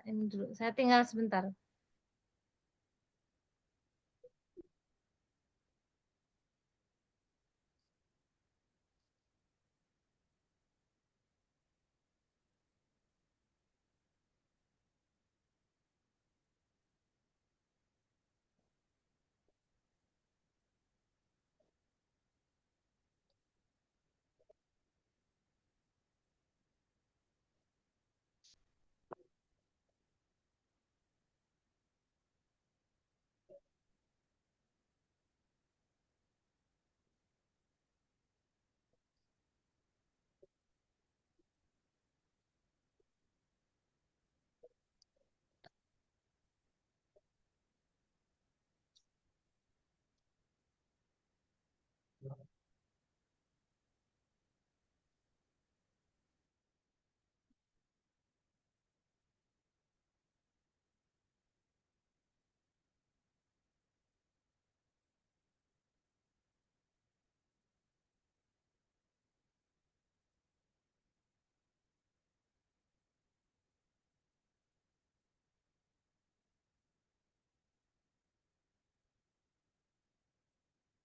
Saya tinggal sebentar.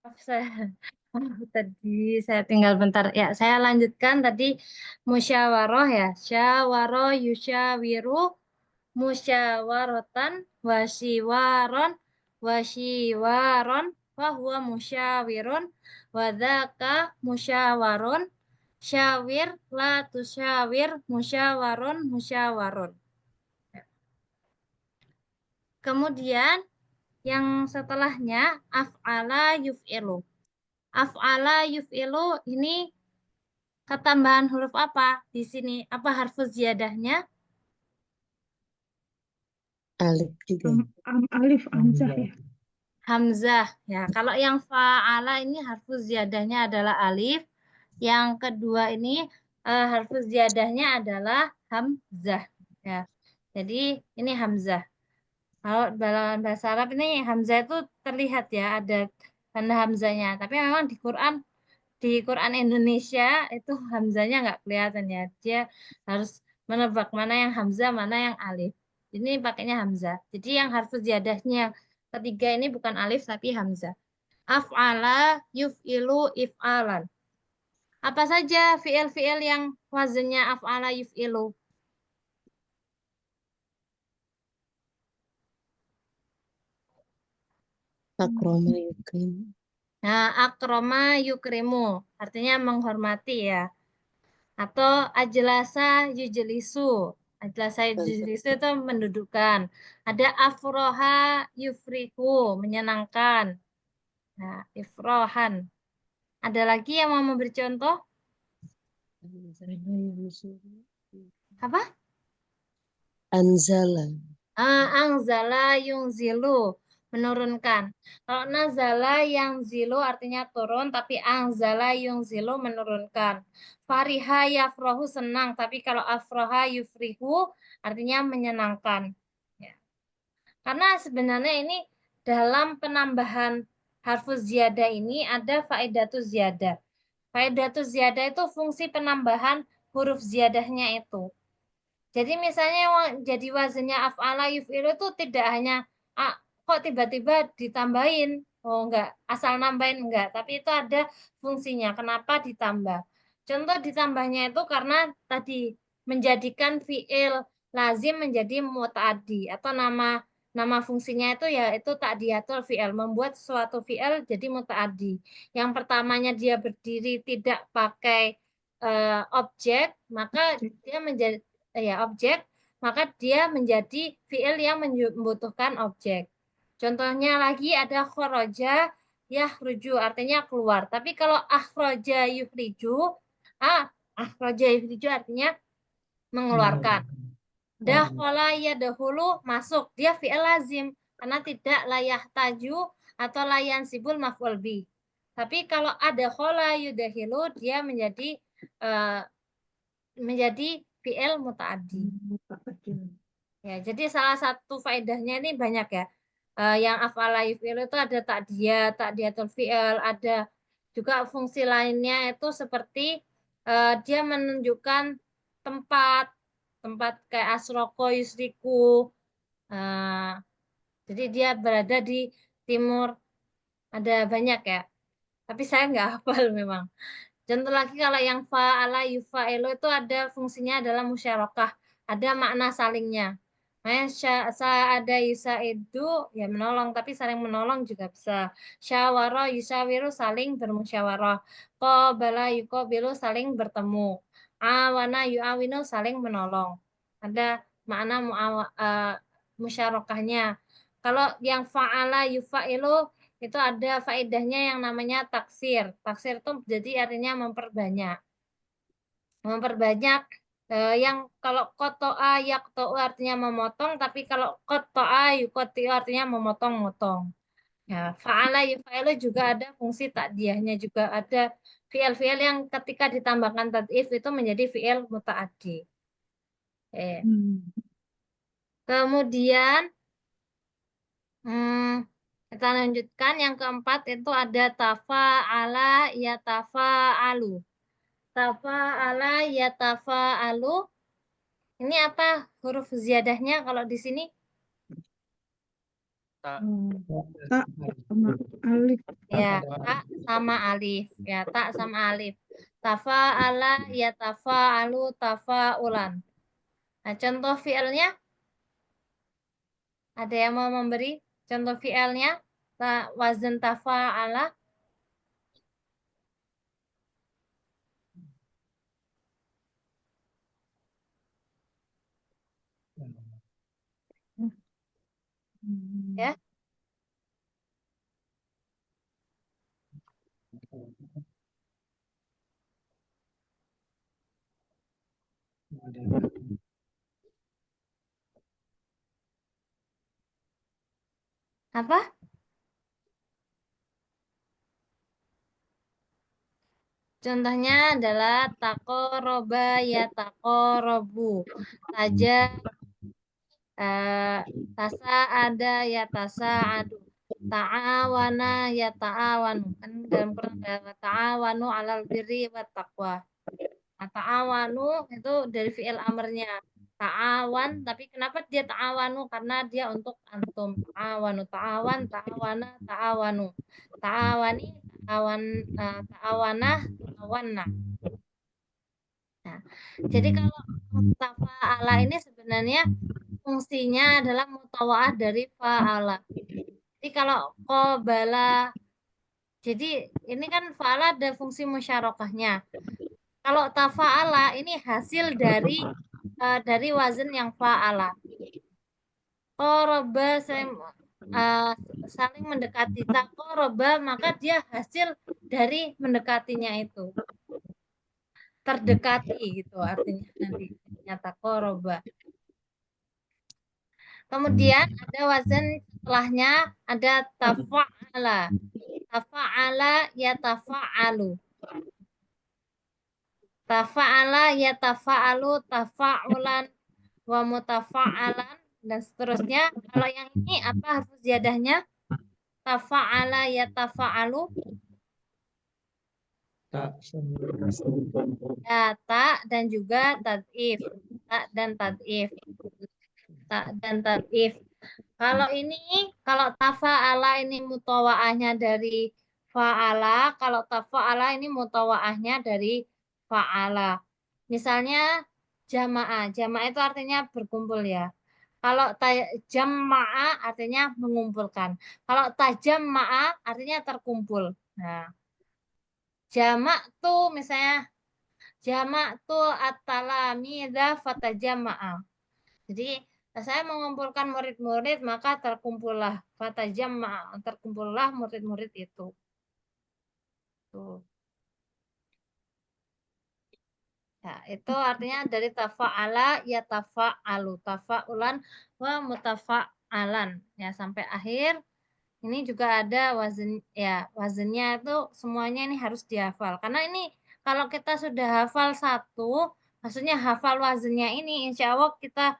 Maaf, tadi saya tinggal bentar. Ya, saya lanjutkan tadi musyawarah ya. Syawarah yusyawiru musyawaratan wasyiwaron fahuwa musyawirun wadzaka musyawarun syawir la tusyawir musyawarun. Kemudian yang setelahnya af'ala yuf'ilu. Af'ala yuf'ilu ini ketambahan huruf apa di sini? Apa harfu ziyadahnya? Alif juga. Alif hamzah ya. Hamzah. Ya, kalau yang fa'ala ini harfu ziyadahnya adalah alif. Yang kedua ini harfu ziyadahnya adalah hamzah. Ya. Jadi ini hamzah. Kalau dalam bahasa Arab ini hamzah itu terlihat ya ada tanda hamzahnya. Tapi memang di Quran Indonesia itu hamzahnya nggak kelihatan ya. Dia harus menebak mana yang hamzah, mana yang alif. Ini pakainya hamzah. Jadi yang harfu ziyadahnya ketiga ini bukan alif tapi hamzah. Af'ala yuf'ilu if'alan. Apa saja fi'il-fi'il yang wazannya af'ala yuf'ilu? Akroma yukrim. Nah, akroma yukrimu artinya menghormati ya. Atau ajlasa yujlisu. Ajlasa yujlisu itu mendudukkan. Ada afroha yufrihu, menyenangkan. Nah, ifrohan. Ada lagi yang mau memberi contoh? Apa? Anzala. Angzala yungzilu. menurunkan. Kalau nazala yang zilu artinya turun, tapi anzala yung zilu menurunkan. Fariha yafrohu senang, tapi kalau afroha yufrihu artinya menyenangkan. Ya. Karena sebenarnya ini dalam penambahan harfuz ziyadah ini ada faedatus ziyadah. Faedatus ziyadah itu fungsi penambahan huruf ziyadahnya itu. Jadi misalnya jadi wazannya af'ala yuf'ilu itu tidak hanya kok tiba-tiba ditambahin. Oh enggak, asal nambahin enggak, tapi itu ada fungsinya. Kenapa ditambah? Contoh ditambahnya itu karena tadi menjadikan fi'il lazim menjadi muta'addi atau nama fungsinya itu yaitu ta'diyatul fi'il, membuat suatu fi'il jadi muta'addi. Yang pertamanya dia berdiri tidak pakai objek, maka dia menjadi objek, maka dia menjadi fi'il yang membutuhkan objek. Contohnya lagi ada kharaja yahruju, artinya keluar. Tapi kalau akhraja yuhriju, akhraja yuhriju artinya mengeluarkan. Dakhala yadkhulu, masuk, dia fi'il lazim karena tidak layah taju atau layan sibul maf'ul bi. Tapi kalau ada khala yudakhilu, dia menjadi fi'il muta'addi. Ya, jadi salah satu faedahnya ini banyak ya. Yang af'ala yuf'il itu ada ta'diyatul fi'il, ada juga fungsi lainnya itu seperti dia menunjukkan tempat kayak asroko yusriku. Jadi dia berada di timur, ada banyak ya. Tapi saya nggak hafal memang. Contoh lagi kalau yang fa'ala yufa'ilu itu ada fungsinya adalah musyarakah. Ada makna salingnya. Ada yusaidu ya menolong, tapi saling menolong juga bisa. Syawara yusawiru saling bermusyawarah. Qabala yuqabilu saling bertemu. Awana yu'awinu saling menolong. Ada makna musyarakahnya. Kalau yang fa'ala yufa'ilu itu ada faedahnya yang namanya taksir. Taksir itu jadi artinya memperbanyak. Memperbanyak yang kalau koto'a yakto'u artinya memotong, tapi kalau koto'a yukoti'u artinya memotong-motong. Ya, fa'ala yufa'ilu juga ada fungsi takdiahnya, juga ada fi'il-fi'il yang ketika ditambahkan tad'if itu menjadi fi'il muta'addi. Kemudian kita lanjutkan yang keempat itu ada tafa'ala yatafa'alu. Tafa'ala yatafa'alu. Ini apa huruf ziyadahnya kalau di sini? Tak sama alif. Ya, tak sama alif. Ya, tak sama alif. Tafa'ala yatafa'alu tafa'ulan. Nah, contoh fi'ilnya ada yang mau memberi contoh fi'ilnya? Wazan tafa'ala. Ya. Apa? Contohnya adalah taqoroba ya taqorobu. Saja tasa ada ya tasa adu. Ta'awana ya ta'awanu. Kan dalam Quran ada ta'awanu alal birri wa taqwa. Nah, ta'awanu itu dari fi'il amrnya. Ta'awan, tapi kenapa dia ta'awanu? Karena dia untuk antum. Ta'awanu, ta'awan, ta'awana, ta'awanu. Ta'awani, ta'awana, ta'awanna. Nah, jadi kalau tafa'ala ini sebenarnya fungsinya adalah mutawa'ah dari fa'ala. Jadi kalau qabala, jadi ini kan fa'ala ada fungsi musyarakahnya. Kalau tafa'ala ini hasil dari wazan yang fa'ala. Qoroba saling mendekati. Taqoroba maka dia hasil dari mendekatinya itu. Terdekati gitu artinya nanti. Taqoroba. Kemudian ada wazan setelahnya ada tafa'ala. Tafa'ala yatafa'alu. Tafa'ala yatafa'alu tafa'ulan wa mutafa'alan dan seterusnya. Kalau yang ini apa harfu ziyadahnya? Tafa'ala yatafa'alu. Ya, ta dan juga tad'if. Ta dan tad'if. Ta dan tad'if. Kalau tafa'ala ini mutawa'ahnya dari fa'ala, kalau tafa'ala ini mutawa'ahnya dari fa'ala. Misalnya jama'ah. Jama'ah itu artinya berkumpul ya. Kalau jama'ah artinya mengumpulkan. Kalau tajamma'a artinya terkumpul. Nah, jamak tuh misalnya jamak tuh at-talamidha fatajamma'a. Jadi saya mengumpulkan murid-murid maka terkumpullah terkumpullah murid-murid itu. Tuh. Ya, itu artinya dari tafa'ala ya tafa'alu, tafa'ulan wa mutafa'alan. Ya, sampai akhir. Ini juga ada wazennya itu semuanya ini harus dihafal. Karena ini kalau kita sudah hafal satu, maksudnya hafal wazennya ini, insya Allah kita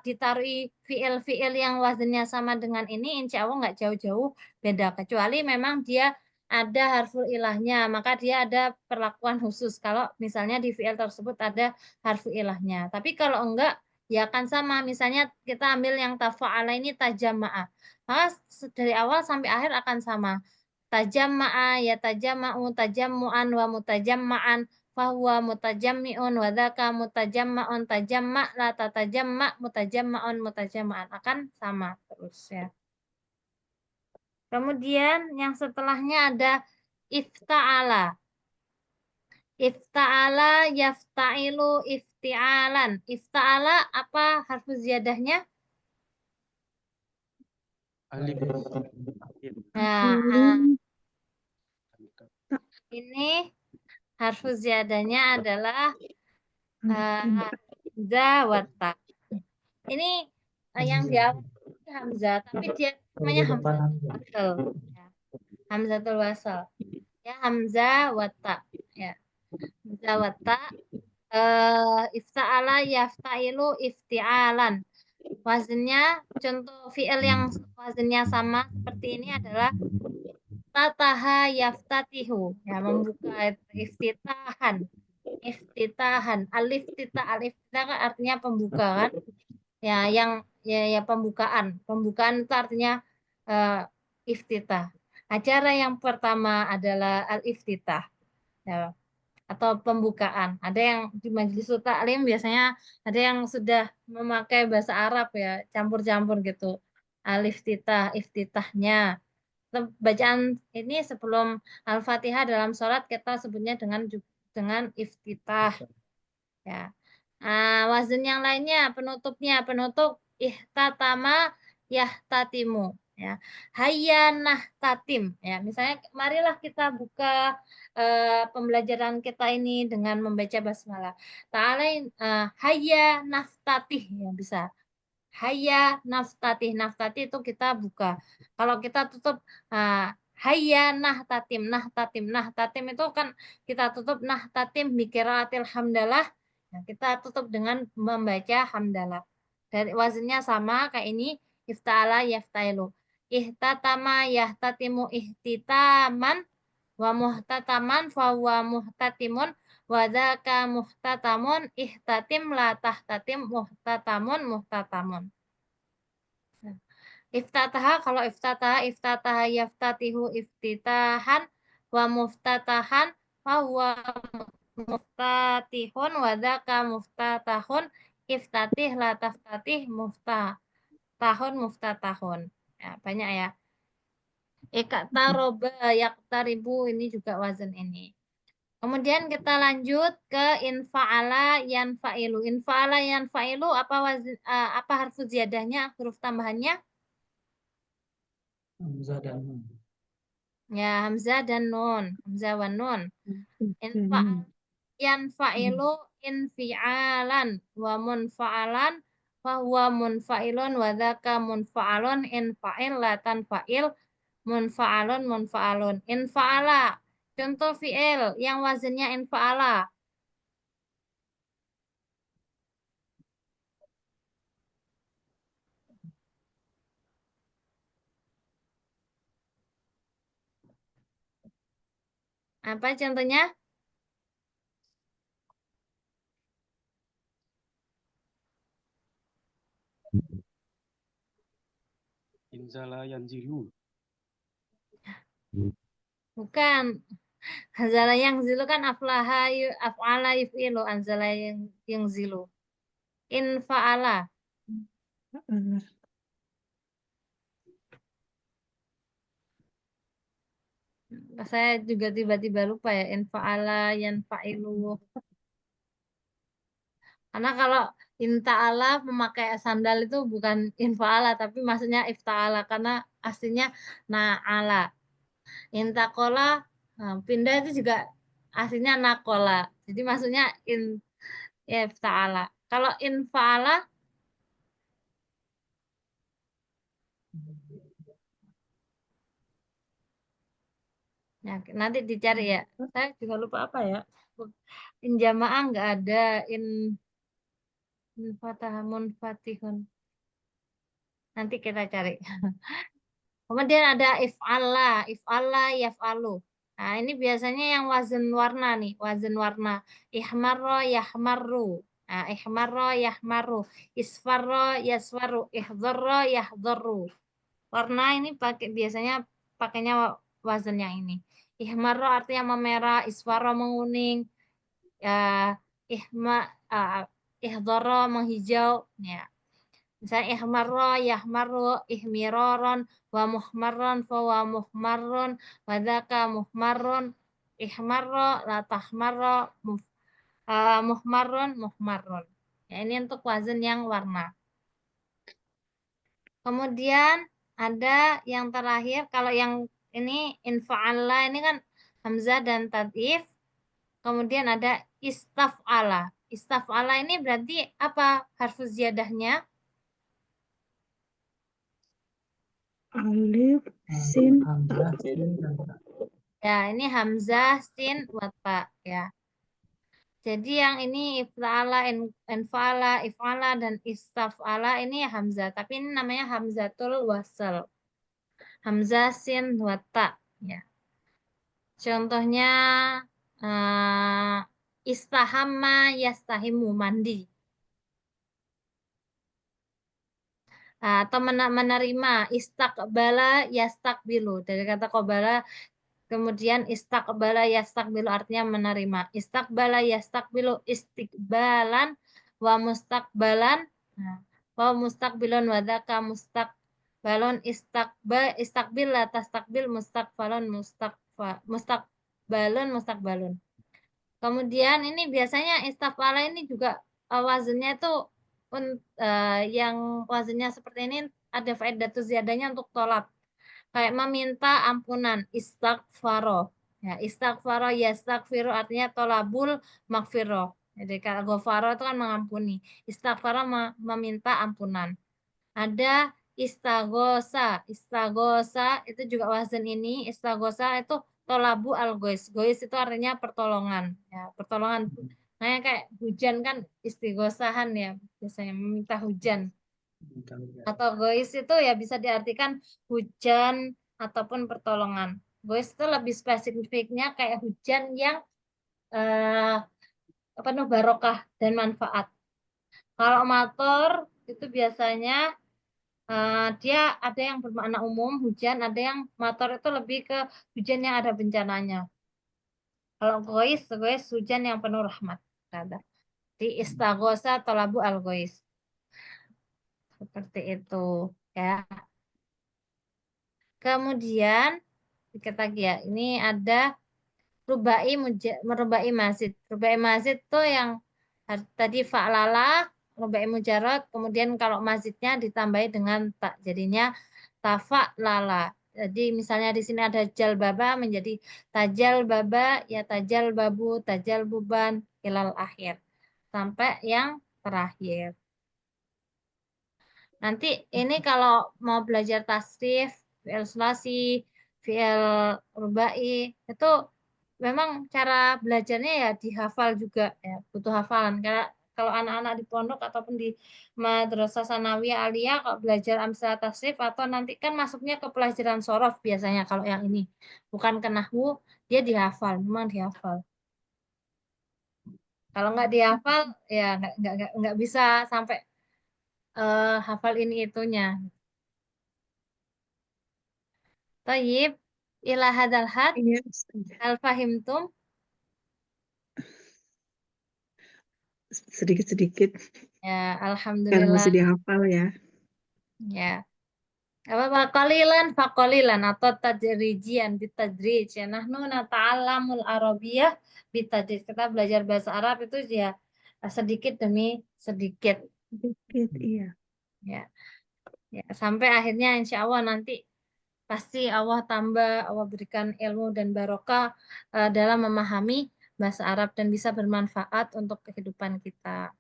ditaruhi fiil-fiil yang wazennya sama dengan ini, insya Allah nggak jauh-jauh beda. Kecuali memang dia ada harful ilahnya, maka dia ada perlakuan khusus. Kalau misalnya di fiil tersebut ada harful ilahnya. Tapi kalau enggak, ya akan sama. Misalnya kita ambil yang tafa'ala ini tajama'ah. Maka dari awal sampai akhir akan sama. Tajamma'a ya tajamma'u tajammu'an wa mutajamma'an fahuwa mutajammi'un wa dzaka mutajamma'un tajamma' la tatajamma' mutajamma'un mutajamma'an akan sama terus ya. Kemudian yang setelahnya ada ifta'ala. Ifta'ala yafta'ilu ifti'alan. Ifta'ala apa harfu ziyadahnya? Alif. Nah, ini harfu ziyadahnya adalah hamzah wa ta. Ini yang di awal hamzah, tapi dia namanya hamzatul wasal. Ya. Hamzatul wasal. Ya, hamzah wa ta. Ya. Hamzah wa ta. Ifta'ala yafta'ilu ifti'alan. Wazennya, contoh fi'il yang wazennya sama seperti ini adalah tataha yaftatihu. Ya, membuka iftitahan. Iftitahan. Al-iftitah kan artinya pembuka kan? Ya, ya pembukaan. Pembukaan itu artinya iftitah. Acara yang pertama adalah al-iftitah. Ya, atau pembukaan. Ada yang di majelis taklim biasanya ada yang sudah memakai bahasa Arab ya, campur-campur gitu. Al-iftitah, iftitahnya. Bacaan ini sebelum Al-Fatihah dalam sholat kita sebutnya dengan iftitah. Ya. Wazan yang lainnya penutup ihtatama yahtatimu ya. Hayyanah tatim ya. Misalnya marilah kita buka pembelajaran kita ini dengan membaca basmalah. Ta'ala hayya naftatih ya bisa. Hayya naftatih. Naftatih itu kita buka. Kalau kita tutup hayya nahtatim. Nahtatim itu kan kita tutup nahtatim bikiraatil hamdalah. Nah, kita tutup dengan membaca hamdalah. Dari wazinnya sama kayak ini ifta'ala yaftailu. Ihtatama yahtatimu ihtitaman wa muhtataman fa wa muhtatimun wa dzaka muhtatamun ihtatim la tahtatim muhtatamun. Kalau iftataha yaftatihu iftitahan wa muftatahan fa huwa muftatihun wa dzaka muftatahun iftatih la taftatih muftatahun. Ya, banyak ya. Iktaroba yaktaribu ini juga wazan ini. Kemudian kita lanjut ke infa'ala yanfa'ilu. Infa'ala yanfa'ilu apa harfu ziyadahnya, huruf tambahannya? Hamzah dan nun. Ya, hamzah dan nun. Hamzah wa nun. Infa'ala yanfa'ilu infi'alan wa munfa'alan fahuwa munfa'ilun wa dzaka munfa'alun in fa'il la tanfa'il munfa'alun munfa'alun in fa'ala. Contoh fi'il yang wazannya in fa'ala. Apa contohnya? Inzala yanzilu. Bukan. Anzala yang zilu kan af'ala yuf'ilu anzala yang zilu. In fa'ala. Saya juga tiba-tiba lupa ya. In fa'ala yan fa'ilu. Karena kalau in ta'ala memakai sandal itu bukan in fa'ala tapi maksudnya ifta'ala karena aslinya na'ala. In taqola pindah itu juga aslinya nakola. Jadi maksudnya in ya ifta'ala. Kalau in fa'ala ya, nanti dicari ya. Saya juga lupa apa ya. In jamaah nggak ada. In fatah munfatihun. Nanti kita cari. Kemudian ada if'ala yaf'alu. Nah, ini biasanya yang wazan warna nih, wazan warna. Ihmarra yahmarru. Nah, ihmarra yahmarru. Isfarra yasfarru. Ihdharra yahdharru. Warna ini biasanya pakainya wazan yang ini. Ihmarra artinya memerah, isfarra menguning, ya, ihdharra menghijau. Ya. Misalnya ihmarra, yahmarru, ihmiraron, wa muhmarron, fa wa muhmarron, wa dzaka muhmarron, ihmarra, la tahmarra, muhmarron, muhmarron. Ya, ini untuk wazan yang warna. Kemudian ada yang terakhir, kalau yang ini infa'ala, ini kan hamzah dan tad'if. Kemudian ada istaf'ala. Istaf'ala ini berarti apa harfu ziyadahnya? Alif, sin, Ya, ini hamzah, sin, wa ya. Jadi yang ini if'ala, infa'ala, if'ala dan istaf'ala ini hamzah, tapi ini namanya hamzatul wasl. Hamzah, sin, wa ya. Contohnya istahamma yastahimu mandi. Atau menerima istakbala yastakbilu dari kata qobala. Kemudian istakbala yastakbilu artinya menerima. Istakbala yastakbilu istiqbalan wa mustakbalan. Nah, wa mustakbilun wa dzaka mustakbalun istakbil la tastakbil mustakbalun mustakbalun. Kemudian ini biasanya istafala ini juga wazannya itu yang wazannya seperti ini ada faedatu ziyadahnya untuk tolab. Kayak meminta ampunan, istighfaro. Ya, istighfaro yastaghfiru artinya tolabul maghfirah. Jadi kalau ghafaro itu kan mengampuni. Istighfaro meminta ampunan. Ada istagosa. Istagosa itu juga wazan ini. Istagosa itu tolabu al-gois. Gois itu artinya pertolongan. Ya, pertolongan. Nah, kayak hujan kan istighosahan ya. Biasanya meminta hujan. Atau gois itu ya bisa diartikan hujan ataupun pertolongan. Gois itu lebih spesifiknya kayak hujan yang penuh barokah dan manfaat. Kalau mator itu biasanya dia ada yang bermakna umum hujan, ada yang mator itu lebih ke hujan yang ada bencananya. Kalau gois hujan yang penuh rahmat. Ada. Di istaghosa tolabu al gois. Seperti itu ya. Kemudian dikit lagi ya. Ini ada rubai mazid. Rubai mazid itu yang tadi fa'lala, rubai mujarad, kemudian kalau mazidnya ditambahi dengan tak. Jadinya tafa'lala. Jadi misalnya di sini ada jalbaba menjadi tajal baba, ya tajal babu, tajal buban, ilal akhir. Sampai yang terakhir. Nanti ini kalau mau belajar tasrif, fi'il sulasi, fi'il rubai, itu memang cara belajarnya ya dihafal juga ya, butuh hafalan. Karena kalau anak-anak di pondok ataupun di madrasah sanawiyah aliyah kalau belajar amsalah tasrif atau nanti kan masuknya ke pelajaran sorof biasanya kalau yang ini. Bukan ke nahwu, dia dihafal, memang dihafal. Kalau nggak dihafal ya nggak bisa sampai hafal ini itunya. Tayyib, ila hadal had, Iya, Ustazah. hal fahimtum? Sedikit-sedikit Ya, karena alhamdulillah. masih dihafal ya. Ya. Apa qalilan faqalilan atau tadrijian bitadrij. Ya, nahnu nata'allamul arabiyyah bitadrij. Kita belajar bahasa Arab itu ya sedikit demi sedikit. Sedikit, iya. Ya. Ya, sampai akhirnya insya Allah nanti pasti Allah tambah, Allah berikan ilmu dan barokah dalam memahami bahasa Arab dan bisa bermanfaat untuk kehidupan kita.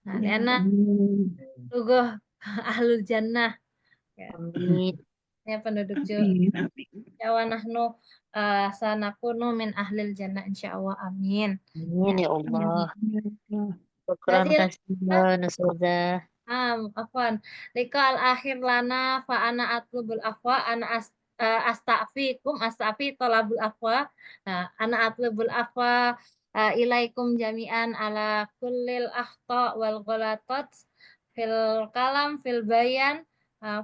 Nah, Ya, karena amin. lugoh ahlul jannah ya, Amin. ya penduduk Amin, amin. Jawa nahnu sanakunu min ahlil jannah insya Allah amin. Amin ya Allah. Ya Allah. Syukran Jadi kasihan Ustazah. afwan. Liqal akhir lana fa ana atlubul afwa astafi tolabul afwa. Nah, ana atlubul afwa ilaikum jami'an ala kullil akhta wal ghalatat fil kalam fil bayan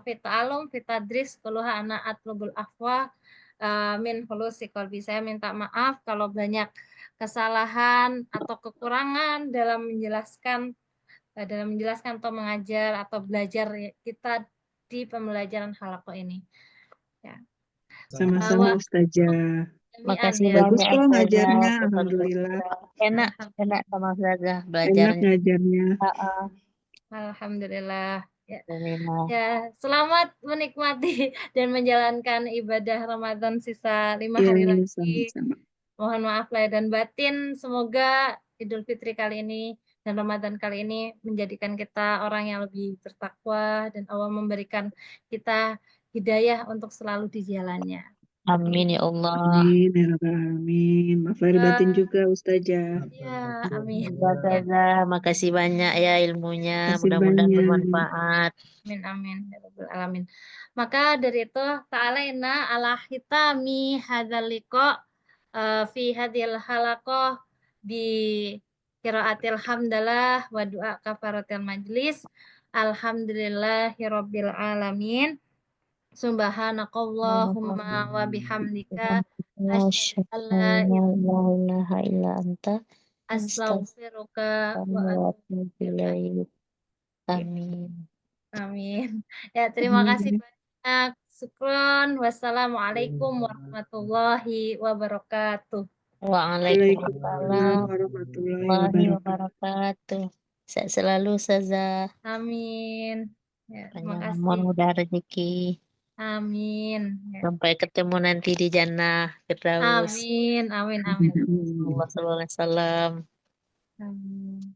fit ta'alum fit tadris kulluha ana atlubul afwa min hulusi qalbi. Saya minta maaf kalau banyak kesalahan atau kekurangan dalam menjelaskan atau mengajar atau belajar kita di pembelajaran halaqah ini. Ya. Sama-sama Ustazah. Makasih Ya. Bagus banyak kok Ustazah. ngajarnya, Ustazah alhamdulillah. Enak Alhamdulillah. sama Ustazah Enak belajarnya. ngajarnya. Alhamdulillah. Ya. Alhamdulillah. Ya, selamat menikmati dan menjalankan ibadah Ramadan sisa 5 Ya, hari lagi. sama-sama. Mohon maaf lahir dan batin. Semoga Idul Fitri kali ini dan Ramadan kali ini menjadikan kita orang yang lebih bertakwa dan Allah memberikan kita hidayah untuk selalu di jalannya. Amin ya Allah. Amin, ya Rabbal Alamin. Maaf lahir batin juga Ustazah. Ya, amin. Ya, Ustazah, makasih banyak ya ilmunya. Kasih Mudah-mudahan banyak. bermanfaat. amin, amin. Ya Rabbal Alamin. Maka dari itu, ta'alaina ala hitami hadzal liqa fi hadhil halaqah bi qiraatil hamdalah wa du'a kafaratil majlis. Alhamdulillahirabbil alamin. Subhanakallahumma wa bihamdika asyhadu an la ilaha illa anta astaghfiruka wa atubu ilaik. Amin. Amin. Ya, terima kasih banyak. Syukron. Wassalamualaikum warahmatullahi wabarakatuh. Waalaikumsalam Warahmatullahi warahmatullahi wabarakatuh. wabarakatuh. Sehat selalu Ustazah. Amin. Ya, terima Panjang kasih. umur, mudah rezeki. Amin. Ya. Sampai ketemu nanti di Jannah Firdaus. Amin. Amin. Amin. Allah sallallahu alaihi wasallam. Amin.